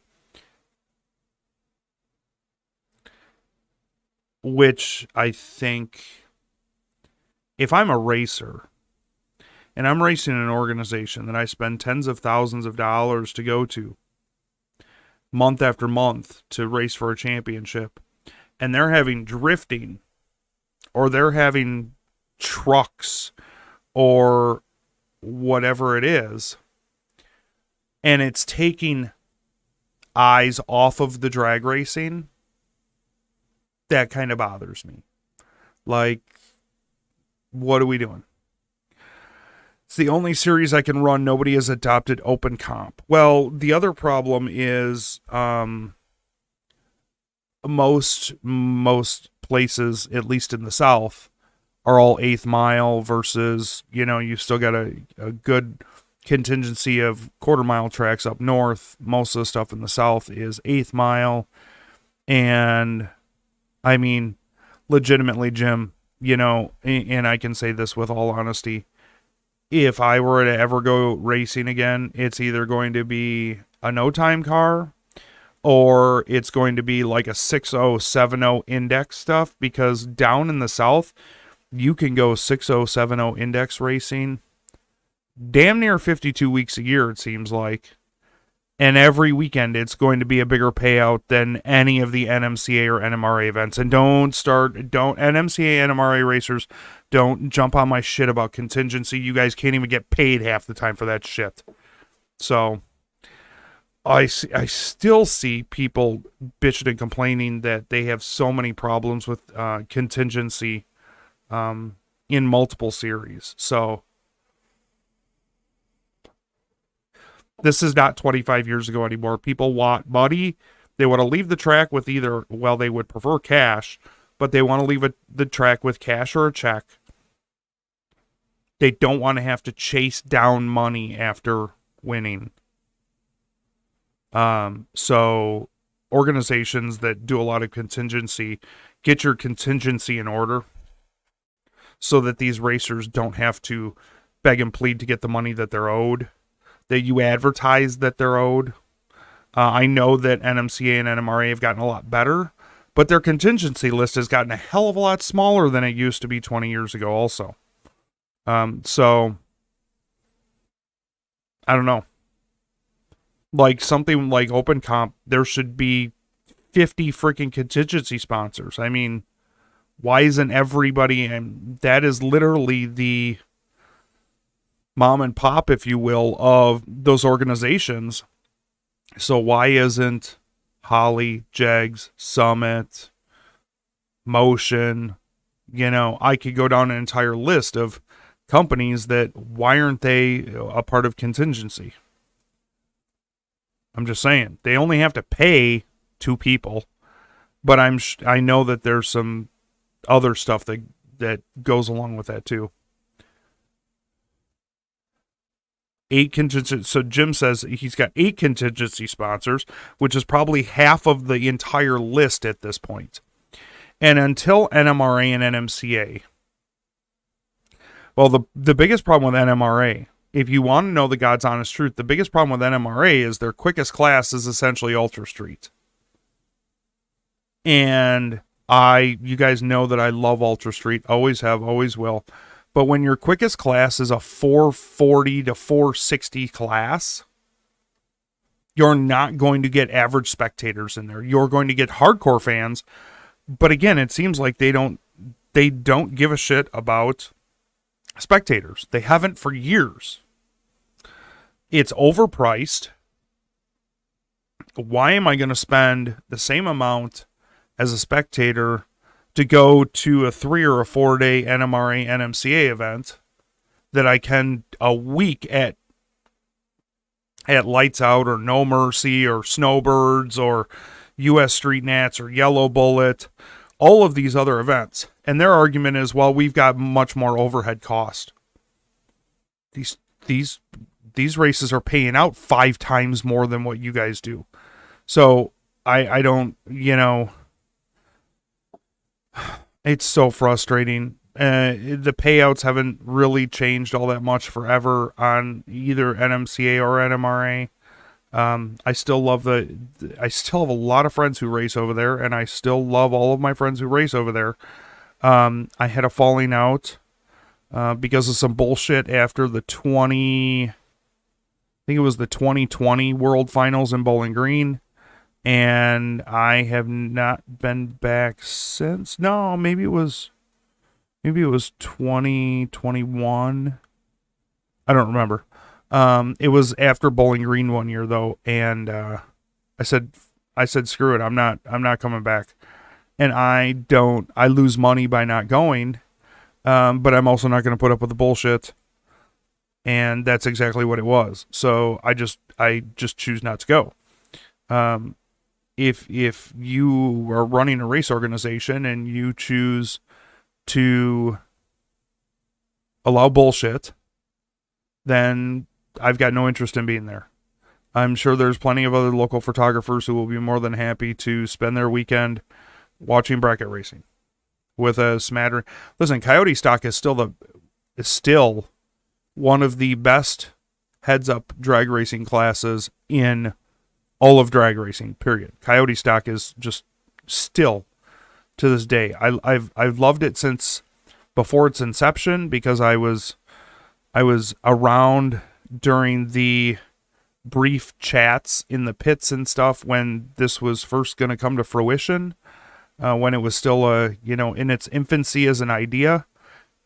which I think, if I'm a racer and I'm racing an organization that I spend tens of thousands of dollars to go to month after month to race for a championship, and they're having drifting, or they're having trucks, or whatever it is, and it's taking eyes off of the drag racing, that kind of bothers me. Like, what are we doing? It's the only series I can run. Nobody has adopted open comp. Well, the other problem is most places, at least in the South, are all 8th mile versus, you still got a good contingency of quarter-mile tracks up north. Most of the stuff in the South is 8th mile. And, I mean, legitimately, Jim, and I can say this with all honesty, if I were to ever go racing again, it's either going to be a no-time car, or it's going to be like a 60, 70 index stuff, because down in the South, you can go 60, 70 index racing damn near 52 weeks a year, it seems like. And every weekend it's going to be a bigger payout than any of the NMCA or NMRA events. And don't NMCA, NMRA racers, don't jump on my shit about contingency. You guys can't even get paid half the time for that shit. So I still see people bitching and complaining that they have so many problems with contingency in multiple series. So this is not 25 years ago anymore. People want money. They want to leave the track with either, well, they would prefer cash, but they want to leave the track with cash or a check. They don't want to have to chase down money after winning. So organizations that do a lot of contingency, get your contingency in order so that these racers don't have to beg and plead to get the money that they're owed, that you advertise that they're owed. I know that NMCA and NMRA have gotten a lot better, but their contingency list has gotten a hell of a lot smaller than it used to be 20 years ago also. So I don't know. Like something like Open Comp, there should be 50 freaking contingency sponsors. I mean, why isn't everybody, and that is literally the mom and pop, if you will, of those organizations. So why isn't Holly, Jegs, Summit, Motion, I could go down an entire list of companies that, why aren't they a part of contingency? I'm just saying, they only have to pay 2 people, but I know that there's some other stuff that goes along with that too. 8 contingency. So Jim says he's got 8 contingency sponsors, which is probably half of the entire list at this point. And until NMRA and NMCA, well, the biggest problem with NMRA, if you want to know the God's honest truth, the biggest problem with NMRA is their quickest class is essentially Ultra Street. And you guys know that I love Ultra Street, always have, always will. But when your quickest class is a 440 to 460 class, you're not going to get average spectators in there. You're going to get hardcore fans. But again, it seems like they don't give a shit about spectators. They haven't for years. It's overpriced. Why am I going to spend the same amount as a spectator to go to a 3 or a 4 day NMRA NMCA event that I can a week at Lights Out or No Mercy or Snowbirds or US Street Nats or Yellow Bullet, all of these other events? And their argument is, well, we've got much more overhead cost. These races are paying out 5 times more than what you guys do. So I don't, it's so frustrating. The payouts haven't really changed all that much forever on either NMCA or NMRA. I still have a lot of friends who race over there, and I still love all of my friends who race over there. I had a falling out because of some bullshit after the 2020 World Finals in Bowling Green, and I have not been back since. No, maybe it was 2021. I don't remember. It was after Bowling Green one year though, and I said screw it, I'm not coming back. And I lose money by not going, but I'm also not going to put up with the bullshit. And that's exactly what it was. So I just choose not to go. If you are running a race organization and you choose to allow bullshit, then I've got no interest in being there. I'm sure there's plenty of other local photographers who will be more than happy to spend their weekend watching bracket racing with a smattering. Listen, Coyote Stock is still one of the best heads-up drag racing classes in all of drag racing, period. Coyote Stock is just still, to this day, I've loved it since before its inception, because I was around during the brief chats in the pits and stuff when this was first going to come to fruition, when it was still in its infancy as an idea.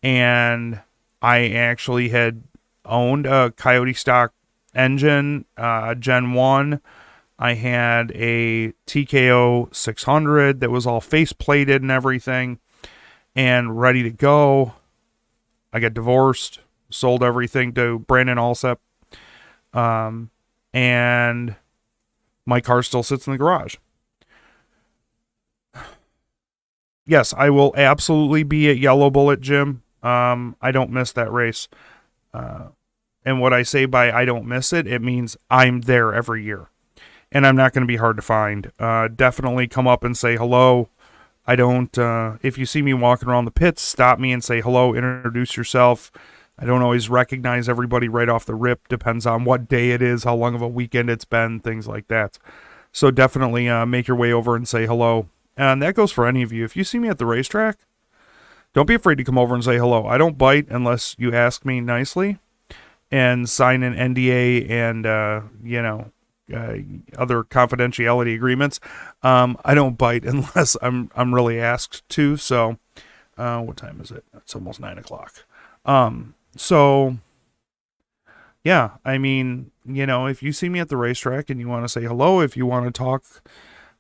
And I actually had owned a Coyote Stock engine, Gen 1. I had a TKO 600 that was all face plated and everything and ready to go. I got divorced, sold everything to Brandon Alsep. And my car still sits in the garage. yes, I will absolutely be at Yellow Bullet Gym. I don't miss that race. And what I say by I don't miss it, it means I'm there every year. And I'm not going to be hard to find. Definitely come up and say hello. I don't, if you see me walking around the pits, stop me and say hello, introduce yourself. I don't always recognize everybody right off the rip. Depends on what day it is, how long of a weekend it's been, things like that. So definitely make your way over and say hello. And that goes for any of you. If you see me at the racetrack, don't be afraid to come over and say hello. I don't bite unless you ask me nicely and sign an NDA and, other confidentiality agreements. I don't bite unless I'm really asked to. So, what time is it? It's almost 9:00. So yeah, I mean, if you see me at the racetrack and you want to say hello, if you want to talk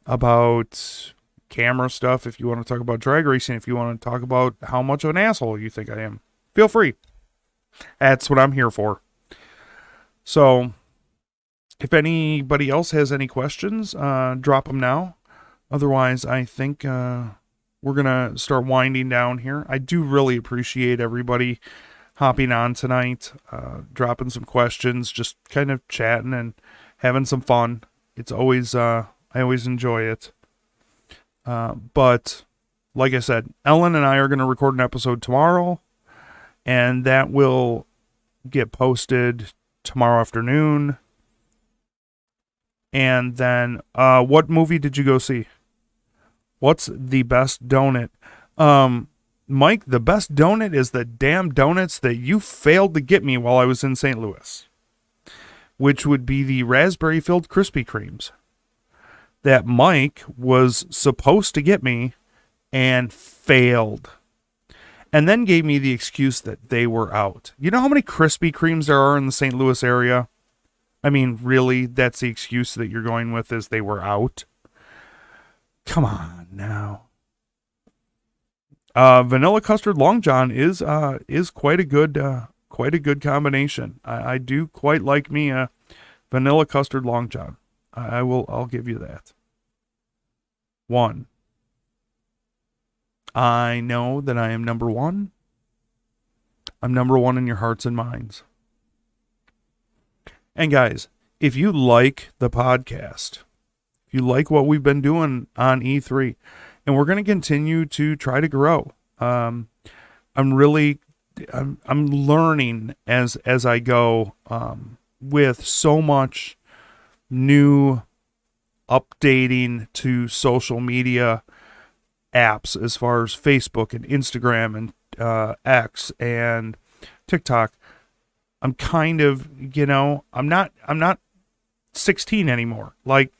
about camera stuff, if you want to talk about drag racing, if you want to talk about how much of an asshole you think I am, feel free. That's what I'm here for. So, if anybody else has any questions, drop them now. Otherwise, I think we're going to start winding down here. I do really appreciate everybody hopping on tonight, dropping some questions, just kind of chatting and having some fun. It's always, I always enjoy it. But like I said, Ellen and I are going to record an episode tomorrow, and that will get posted tomorrow afternoon. And then, what movie did you go see? What's the best donut? Mike, the best donut is the damn donuts that you failed to get me while I was in St. Louis, which would be the raspberry-filled Krispy Kremes that Mike was supposed to get me and failed, and then gave me the excuse that they were out. You know how many Krispy Kremes there are in the St. Louis area? I mean, really, that's the excuse that you're going with, is they were out? Come on now. Vanilla custard Long John is quite a good combination. I do quite like me a vanilla custard Long John. I'll give you that. 1. I know that I am number 1. I'm number 1 in your hearts and minds. And guys, if you like the podcast, if you like what we've been doing on E3, and we're going to continue to try to grow. I'm learning as I go, with so much new updating to social media apps as far as Facebook and Instagram and X and TikTok. I'm kind of, I'm not 16 anymore. Like,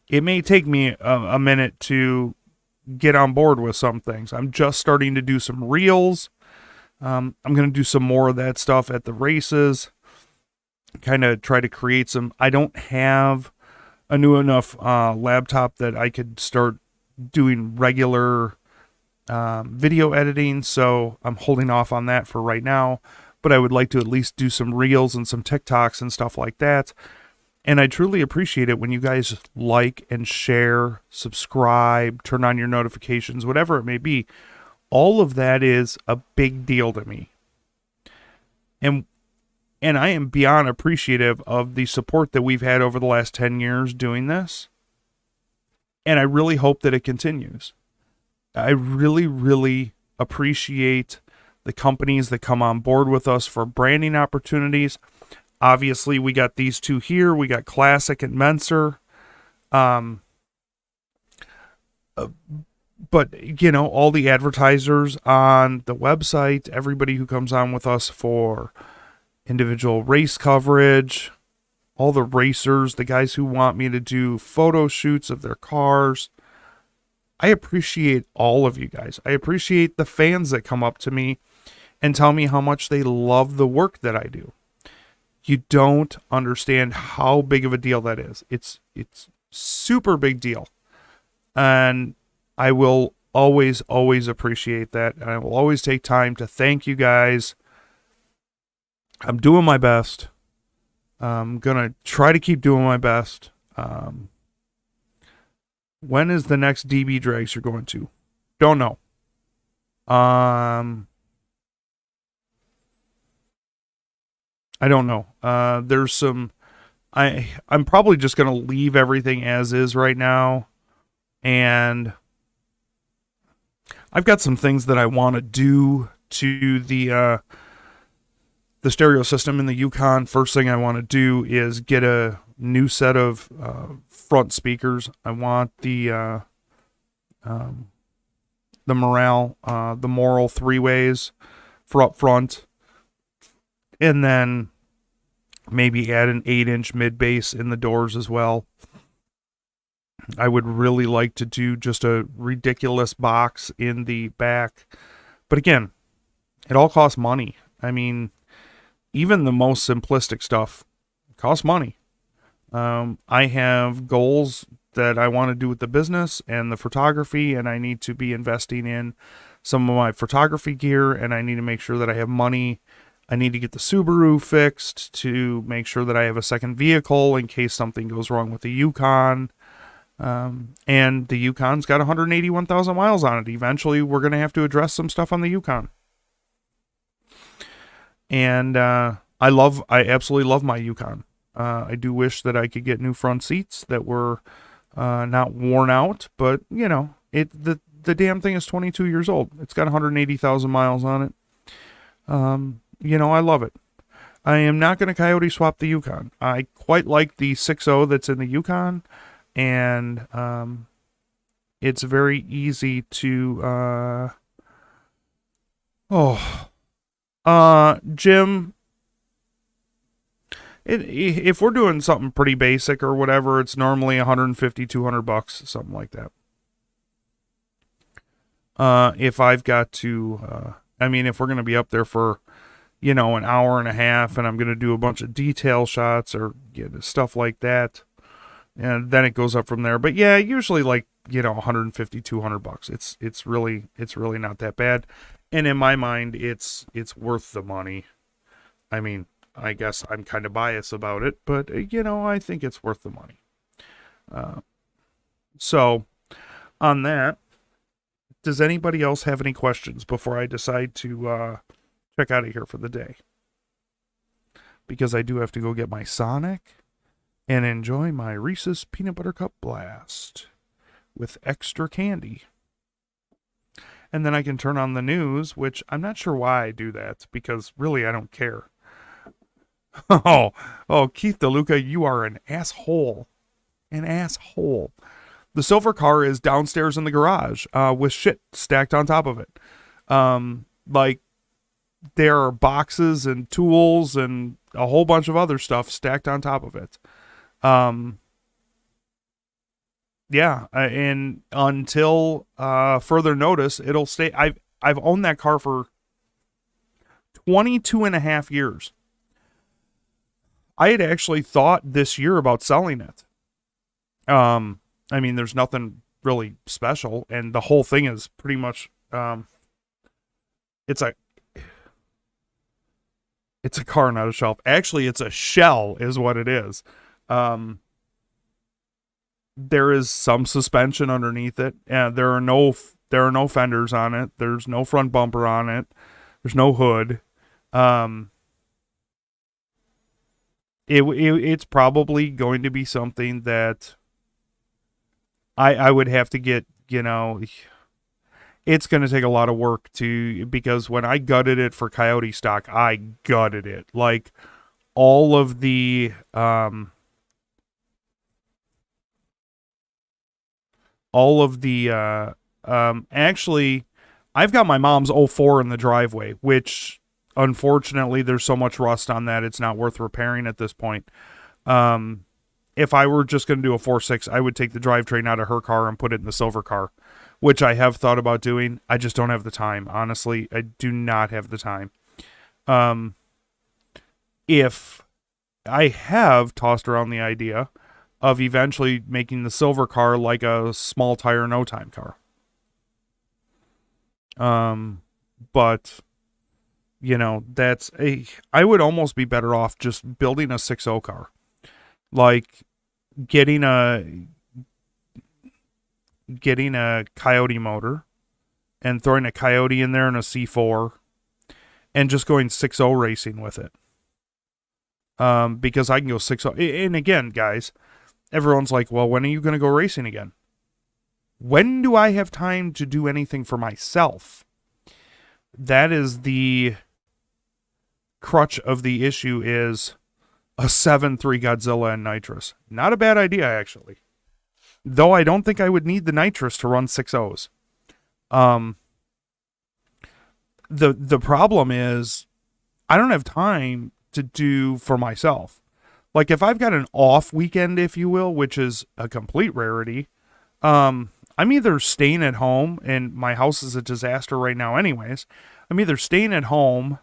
it may take me a minute to get on board with some things. I'm just starting to do some reels. I'm going to do some more of that stuff at the races. Kind of try to create some. I don't have a new enough laptop that I could start doing regular video editing, so I'm holding off on that for right now. But I would like to at least do some reels and some TikToks and stuff like that. And I truly appreciate it when you guys like and share, subscribe, turn on your notifications, whatever it may be. All of that is a big deal to me. And I am beyond appreciative of the support that we've had over the last 10 years doing this. And I really hope that it continues. I really, really appreciate the companies that come on board with us for branding opportunities. Obviously, we got these two here. We got Classic and Menser. But, all the advertisers on the website, everybody who comes on with us for individual race coverage, all the racers, the guys who want me to do photo shoots of their cars. I appreciate all of you guys. I appreciate the fans that come up to me and tell me how much they love the work that I do. You don't understand how big of a deal that is. It's super big deal. And I will always appreciate that. And I will always take time to thank you guys. I'm doing my best. I'm going to try to keep doing my best. When is the next DB Drags you're going to? Don't know. I don't know. There's some. I'm probably just gonna leave everything as is right now, and I've got some things that I want to do to the stereo system in the Yukon. First thing I want to do is get a new set of front speakers. I want the Morale, the Moral 3-ways for up front, and then maybe add an 8-inch mid bass in the doors as well. I would really like to do just a ridiculous box in the back, but again, it all costs money. I mean, even the most simplistic stuff costs money. I have goals that I want to do with the business and the photography, and I need to be investing in some of my photography gear, and I need to make sure that I have money. I need to get the Subaru fixed to make sure that I have a second vehicle in case something goes wrong with the Yukon. And the Yukon's got 181,000 miles on it. Eventually, we're going to have to address some stuff on the Yukon. And I absolutely love my Yukon. I do wish that I could get new front seats that were not worn out, but you know, the damn thing is 22 years old. It's got 180,000 miles on it. You know, I love it. I am not going to coyote swap the Yukon. I quite like the 6.0 that's in the Yukon, and it's very easy to Jim, if we're doing something pretty basic or whatever, it's normally $150-$200, something like that. If I've got to, if we're going to be up there for, an hour and a half, and I'm going to do a bunch of detail shots or stuff like that, and then it goes up from there. But yeah, usually like, $150-$200. It's really not that bad. And in my mind, it's worth the money. I mean, I guess I'm kind of biased about it, but I think it's worth the money. So on that, does anybody else have any questions before I decide to check out of here for the day? Because I do have to go get my Sonic and enjoy my Reese's Peanut Butter Cup Blast with extra candy. And then I can turn on the news, which I'm not sure why I do that, because really I don't care. Oh, Keith DeLuca, you are an asshole. An asshole. The silver car is downstairs in the garage with shit stacked on top of it. Like, there are boxes and tools and a whole bunch of other stuff stacked on top of it. Yeah, and until further notice, it'll stay. I've owned that car for 22 and a half years. I had actually thought this year about selling it. There's nothing really special, and the whole thing is pretty much, it's a car, not a shelf. Actually, it's a shell is what it is. There is some suspension underneath it, and there are no fenders on it. There's no front bumper on it. There's no hood. It's probably going to be something that I would have to get, it's going to take a lot of work because when I gutted it for Coyote stock, I gutted it. Like, all of the, actually, I've got my mom's 04 in the driveway, which unfortunately there's so much rust on that it's not worth repairing at this point. If I were just going to do a 4.6, I would take the drivetrain out of her car and put it in the silver car, which I have thought about doing. I just don't have the time. Honestly, I do not have the time. If I have tossed around the idea of eventually making the silver car like a small tire, no time car. But I would almost be better off just building a 6.0 car. Like getting a Coyote motor, and throwing a Coyote in there and a C4 and just going 6.0 racing with it. Because I can go 6.0. And again, guys, everyone's like, well, when are you going to go racing again? When do I have time to do anything for myself? That is the crutch of the issue, is a 7.3 Godzilla and nitrous. Not a bad idea, actually. Though I don't think I would need the nitrous to run 6.0s. The problem is I don't have time to do for myself. Like, if I've got an off weekend, if you will, which is a complete rarity, I'm either staying at home, and my house is a disaster right now anyways. I'm either staying at home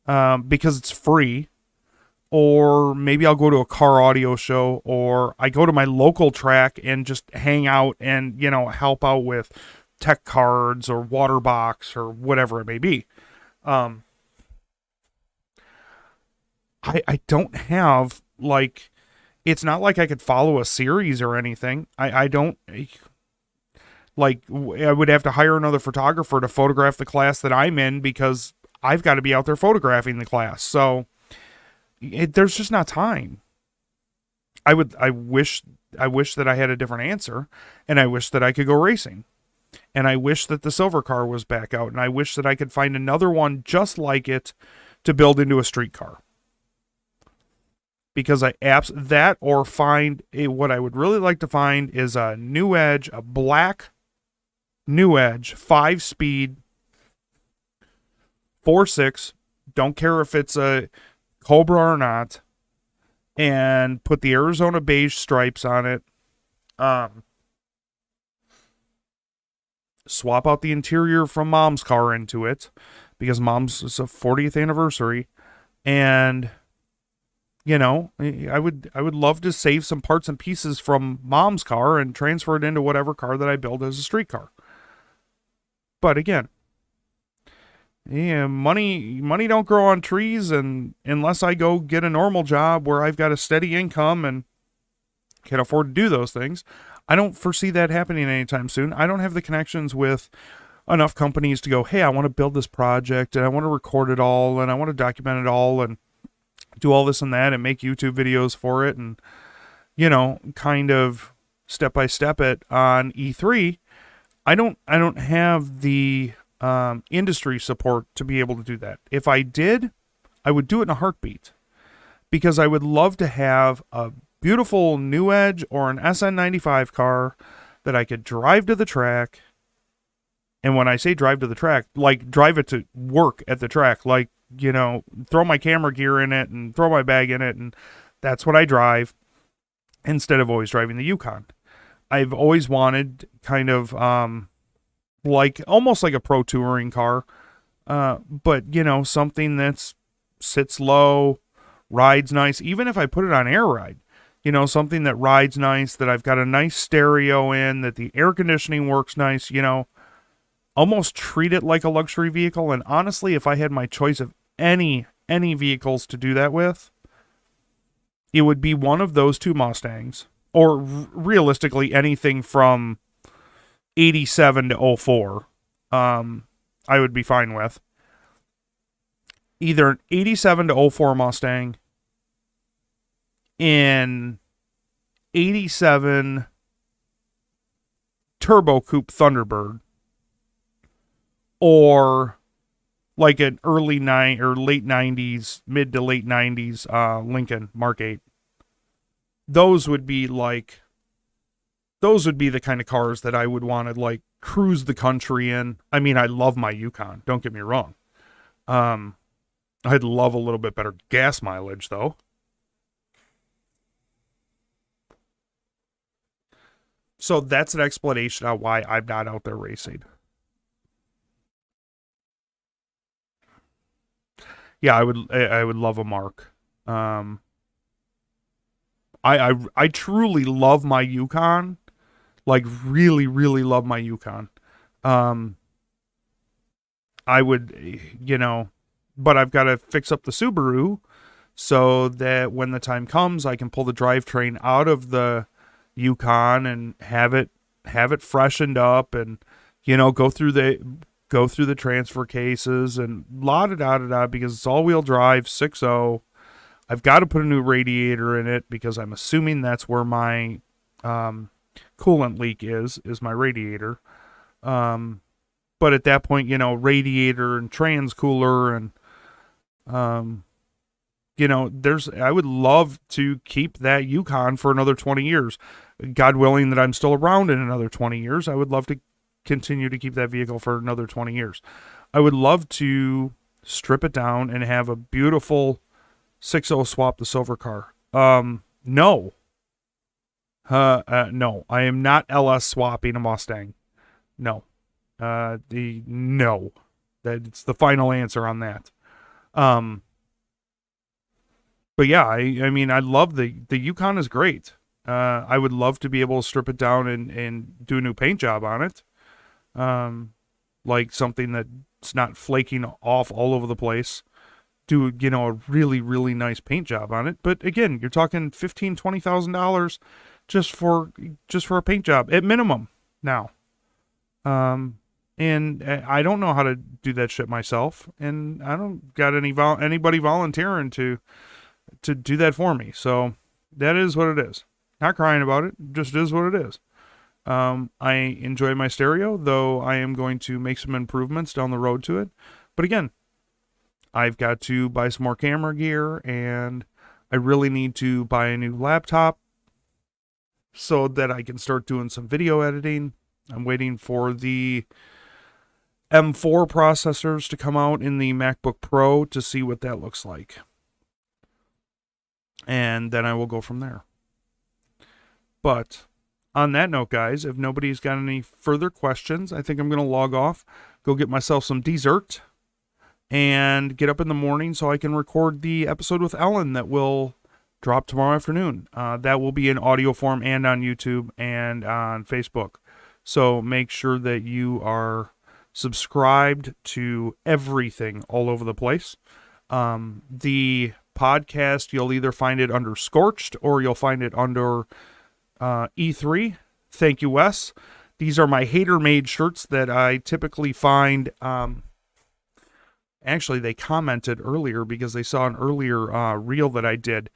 because it's free, or maybe I'll go to a car audio show, or I go to my local track and just hang out and, help out with tech cards or water box or whatever it may be. I don't have, like, it's not like I could follow a series or anything. I don't, like, I would have to hire another photographer to photograph the class that I'm in, because I've got to be out there photographing the class. So there's just not time. I wish that I had a different answer, and I wish that I could go racing. And I wish that the silver car was back out, and I wish that I could find another one just like it to build into a street car. Because that, or find what I would really like to find is a New Edge, a black New Edge, 5-speed, 4.6. Don't care if it's a Cobra or not, and put the Arizona beige stripes on it. Swap out the interior from Mom's car into it, because Mom's is a 40th anniversary, and I would love to save some parts and pieces from Mom's car and transfer it into whatever car that I build as a street car. But again, money don't grow on trees, and unless I go get a normal job where I've got a steady income and can afford to do those things, I don't foresee that happening anytime soon. I don't have the connections with enough companies to go, hey, I want to build this project, and I want to record it all, and I want to document it all, and do all this and that, and make YouTube videos for it, and, kind of step by step it on E3. I don't have the industry support to be able to do that. If I did, I would do it in a heartbeat, because I would love to have a beautiful New Edge or an SN95 car that I could drive to the track. And when I say drive to the track, like drive it to work at the track, like, throw my camera gear in it and throw my bag in it, and that's what I drive, instead of always driving the Yukon. I've always wanted kind of almost like a pro touring car, but something that's sits low, rides nice. Even if I put it on air ride, something that rides nice, that I've got a nice stereo in, that the air conditioning works nice, almost treat it like a luxury vehicle. And honestly, if I had my choice of any vehicles to do that with, it would be one of those two Mustangs, or realistically anything from 87 to 04. I would be fine with either an 87 to 04 Mustang, in 87 Turbo Coupe Thunderbird, or like an early late 90s, mid to late 90s Lincoln Mark 8. Those would be the kind of cars that I would want to cruise the country in. I mean, I love my Yukon, don't get me wrong. I'd love a little bit better gas mileage though. So that's an explanation on why I'm not out there racing. Yeah, I would love a Mark. I truly love my Yukon, really, really love my Yukon. I would, but I've got to fix up the Subaru so that when the time comes, I can pull the drivetrain out of the Yukon and have it freshened up, and go through the go through the transfer cases and la-da-da-da-da, because it's all-wheel drive, 6.0. I've got to put a new radiator in it because I'm assuming that's where my coolant leak is my radiator. But at that point, radiator and trans cooler and, I would love to keep that Yukon for another 20 years. God willing that I'm still around in another 20 years. I would love to continue to keep that vehicle for another 20 years. I would love to strip it down and have a beautiful 6.0 swap the silver car. No. No, I am not LS swapping a Mustang. No. No. That's the final answer on that. But yeah, I mean, I love the Yukon is great. I would love to be able to strip it down and do a new paint job on it. Like something that's not flaking off all over the place. Do, a really, really nice paint job on it. But again, you're talking $15,000, $20,000 just for a paint job at minimum now. And I don't know how to do that shit myself, and I don't got anybody volunteering to do that for me. So that is what it is. Not crying about it, just is what it is. I enjoy my stereo, though I am going to make some improvements down the road to it. But again, I've got to buy some more camera gear, and I really need to buy a new laptop so that I can start doing some video editing. I'm waiting for the M4 processors to come out in the MacBook Pro to see what that looks like. And then I will go from there. But on that note, guys, if nobody's got any further questions, I think I'm going to log off, go get myself some dessert, and get up in the morning so I can record the episode with Ellen that will drop tomorrow afternoon. That will be in audio form and on YouTube and on Facebook. So make sure that you are subscribed to everything all over the place. The podcast, you'll either find it under Scorched or you'll find it under E3. Thank you, Wes. These are my hater-made shirts that I typically find. Actually, they commented earlier because they saw an earlier reel that I did.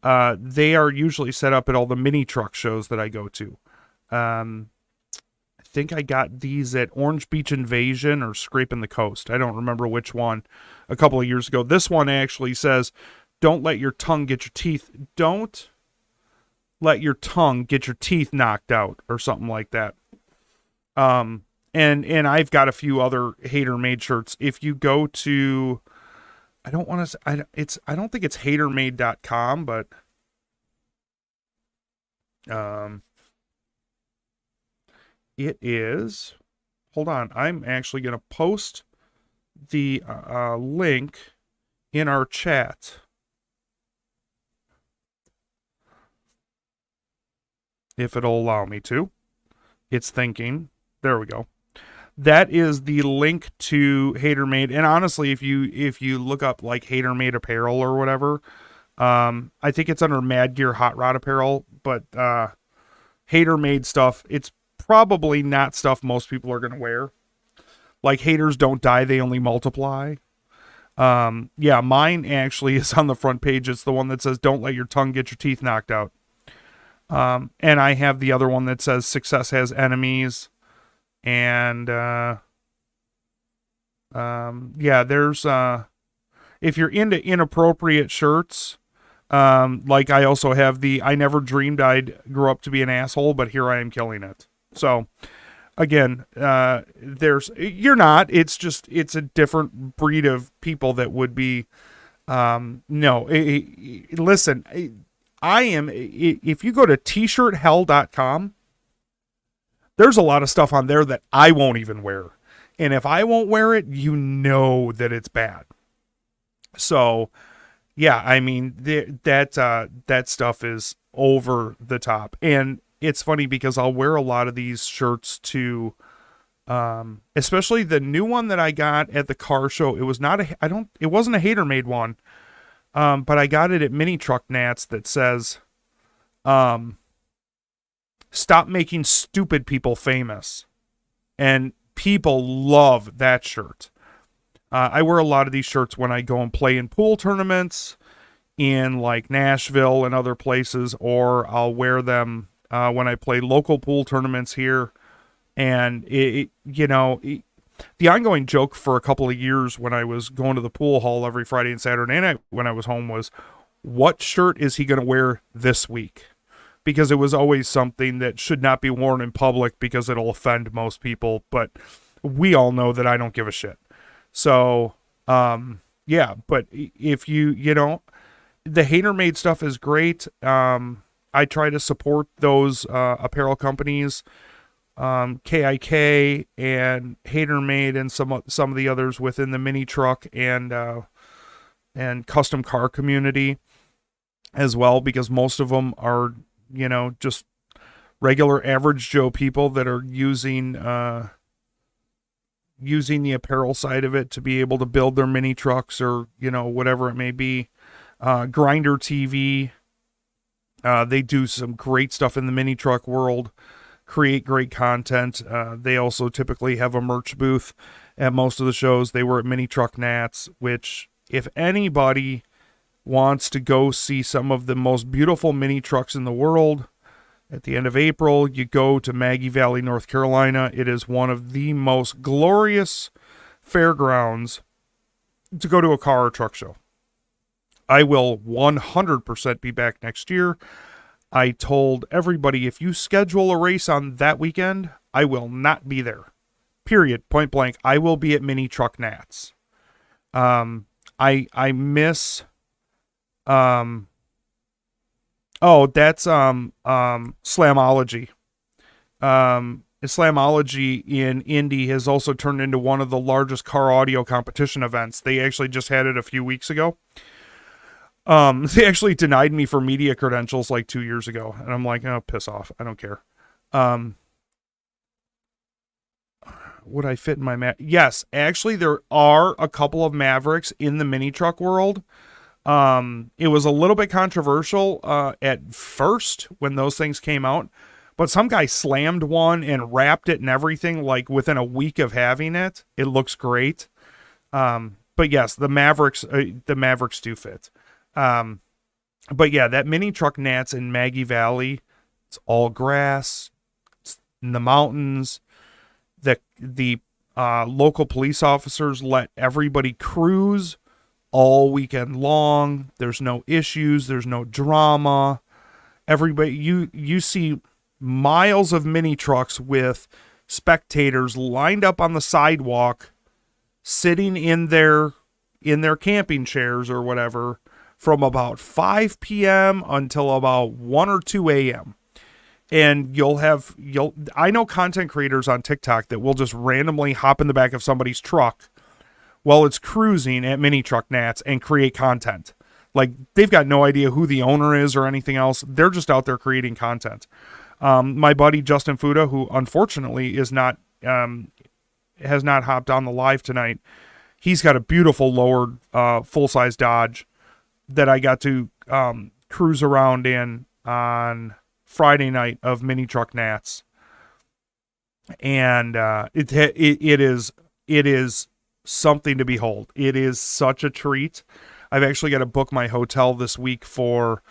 They are usually set up at all the mini truck shows that I go to. I think I got these at Orange Beach Invasion or Scraping the Coast. I don't remember which one, a couple of years ago. This one actually says, don't let your tongue get your teeth. Don't let your tongue get your teeth knocked out, or something like that. And I've got a few other hater-made shirts. If you go to, I don't think it's hatermade.com, but it is, hold on, I'm actually going to post the link in our chat. If it'll allow me to. It's thinking. There we go. That is the link to HaterMade. And honestly, if you look up like HaterMade apparel or whatever, I think it's under Mad Gear Hot Rod apparel, but HaterMade stuff, it's probably not stuff most people are going to wear. Like, haters don't die, they only multiply. Yeah, mine actually is on the front page. It's the one that says, don't let your tongue get your teeth knocked out. And I have the other one that says, success has enemies. And, yeah, there's, if you're into inappropriate shirts, like I also have the, I never dreamed I'd grow up to be an asshole, but here I am killing it. So, again, you're not, it's just, it's a different breed of people that would be, no, listen, I am, if you go to tshirthell.com, there's a lot of stuff on there that I won't even wear. And if I won't wear it, you know that it's bad. So, yeah, I mean, that stuff is over the top. And it's funny because I'll wear a lot of these shirts to, especially the new one that I got at the car show. It was not it wasn't a hater-made one. But I got it at Mini Truck Nats that says, stop making stupid people famous. And People love that shirt. I wear a lot of these shirts when I go and play in pool tournaments in like Nashville and other places, or I'll wear them when I play local pool tournaments here. And the ongoing joke for a couple of years when I was going to the pool hall every Friday and Saturday night when I was home was, what shirt is he going to wear this week? Because it was always something that should not be worn in public because it'll offend most people. But we all know that I don't give a shit. So, yeah, but if the Hater Made stuff is great. I try to support those apparel companies, KIK and Hater Made, and some of the others within the mini truck and custom car community as well, because most of them are just regular average Joe people that are using the apparel side of it to be able to build their mini trucks or whatever it may be. Grinder TV, they do some great stuff in the mini truck world, create great content. They also typically have a merch booth at most of the shows. They were at Mini Truck Nats, which if anybody wants to go see some of the most beautiful mini trucks in the world, at the end of April, you go to Maggie Valley, North Carolina. It is one of the most glorious fairgrounds to go to a car or truck show. I will 100% be back next year. I told everybody, if you schedule a race on that weekend, I will not be there. Period. Point blank. I will be at Mini Truck Nats. I miss... that's Slamology. Slamology in Indy has also turned into one of the largest car audio competition events. They actually just had it a few weeks ago. They actually denied me for media credentials like 2 years ago. And I'm like, oh, piss off. I don't care. Would I fit in my Yes, actually there are a couple of Mavericks in the mini truck world. It was a little bit controversial at first when those things came out, but some guy slammed one and wrapped it and everything like within a week of having it. It looks great. But yes, the Mavericks do fit. But yeah, that Mini Truck Nats in Maggie Valley, it's all grass, it's in the mountains. The local police officers let everybody cruise all weekend long. There's no issues. There's no drama. Everybody, you see miles of mini trucks with spectators lined up on the sidewalk, sitting in their camping chairs or whatever from about 5 p.m. until about 1 or 2 a.m. And I know content creators on TikTok that will just randomly hop in the back of somebody's truck while it's cruising at Mini Truck Nats and create content. Like, they've got no idea who the owner is or anything else. They're just out there creating content. My buddy Justin Fuda, who unfortunately has not hopped on the live tonight, he's got a beautiful lowered full-size Dodge that I got to cruise around in on Friday night of Mini Truck Nats. And it is something to behold. It is such a treat. I've actually got to book my hotel this week for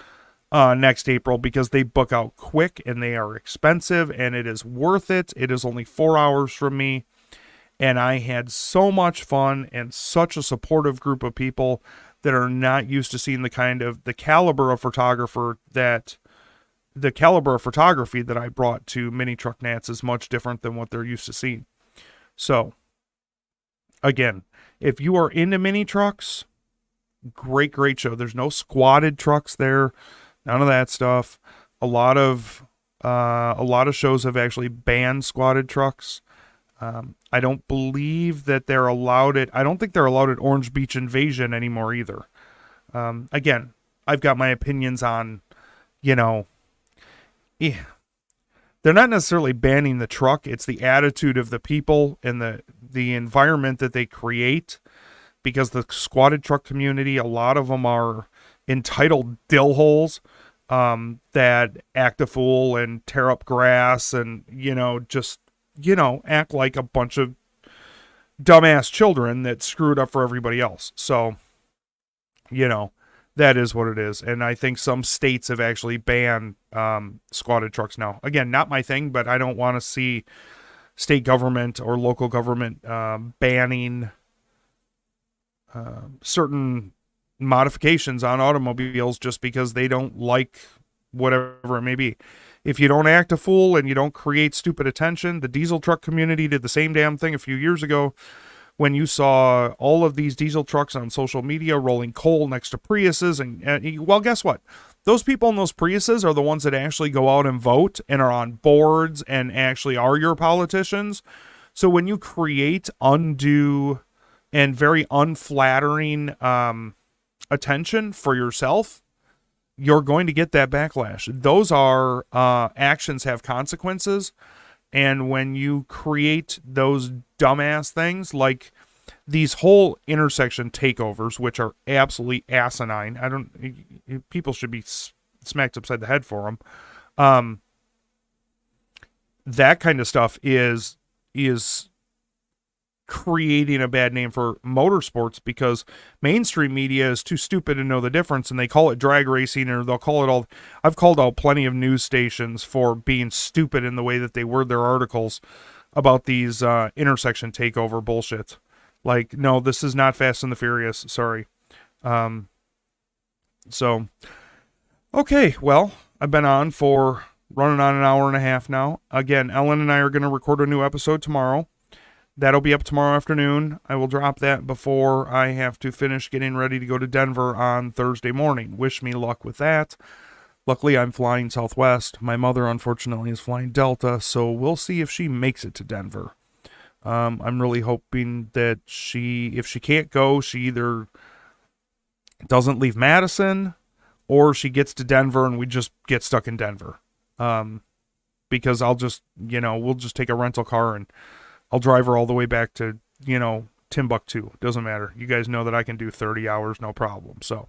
next April because they book out quick and they are expensive, and it is worth it. It is only 4 hours from me, and I had so much fun and such a supportive group of people that are not used to seeing the caliber of photography that I brought to Mini Truck Nats is much different than what they're used to seeing. So, again, if you are into mini trucks, great show. There's no squatted trucks there, none of that stuff. A lot of shows have actually banned squatted trucks. I don't believe that they're allowed it. I don't think they're allowed at Orange Beach Invasion anymore either. Again, I've got my opinions on, they're not necessarily banning the truck. It's the attitude of the people and the environment that they create, because the squatted truck community, a lot of them are entitled dill holes that act a fool and tear up grass and, just act like a bunch of dumbass children that screwed up for everybody else. So, that is what it is. And I think some states have actually banned squatted trucks now. Again, not my thing, but I don't want to see state government or local government banning certain modifications on automobiles just because they don't like whatever it may be. If you don't act a fool and you don't create stupid attention, the diesel truck community did the same damn thing a few years ago when you saw all of these diesel trucks on social media rolling coal next to Priuses. And well, guess what? Those people in those Priuses are the ones that actually go out and vote and are on boards and actually are your politicians. So when you create undue and very unflattering attention for yourself, you're going to get that backlash. Those are actions have consequences. And when you create those dumbass things like these whole intersection takeovers, which are absolutely asinine, people should be smacked upside the head for them. That kind of stuff is creating a bad name for motorsports because mainstream media is too stupid to know the difference, and they call it drag racing, or they'll call it all. I've called out plenty of news stations for being stupid in the way that they word their articles about these intersection takeover bullshit. Like, no, this is not Fast and the Furious. Sorry. So, okay, well, I've been on for running on an hour and a half now. Again, Ellen and I are going to record a new episode tomorrow. That'll be up tomorrow afternoon. I will drop that before I have to finish getting ready to go to Denver on Thursday morning. Wish me luck with that. Luckily, I'm flying Southwest. My mother, unfortunately, is flying Delta, so we'll see if she makes it to Denver. I'm really hoping that if she can't go, she either doesn't leave Madison or she gets to Denver and we just get stuck in Denver. Because we'll just take a rental car and I'll drive her all the way back to, Timbuktu. Doesn't matter. You guys know that I can do 30 hours, no problem. So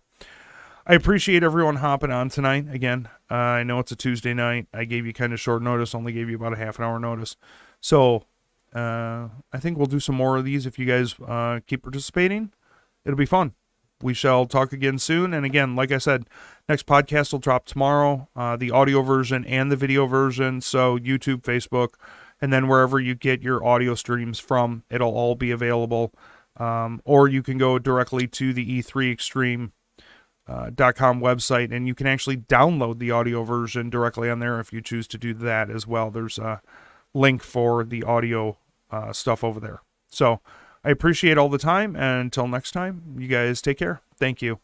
I appreciate everyone hopping on tonight. Again, I know it's a Tuesday night. I gave you kind of short notice, only gave you about a half an hour notice. So I think we'll do some more of these if you guys keep participating. It'll be fun. We shall talk again soon. And again, like I said, next podcast will drop tomorrow, the audio version and the video version. So YouTube, Facebook, and then wherever you get your audio streams from, it'll all be available. Or you can go directly to the E3Extreme.com website, and you can actually download the audio version directly on there if you choose to do that as well. There's a link for the audio stuff over there. So I appreciate all the time, and until next time, you guys take care. Thank you.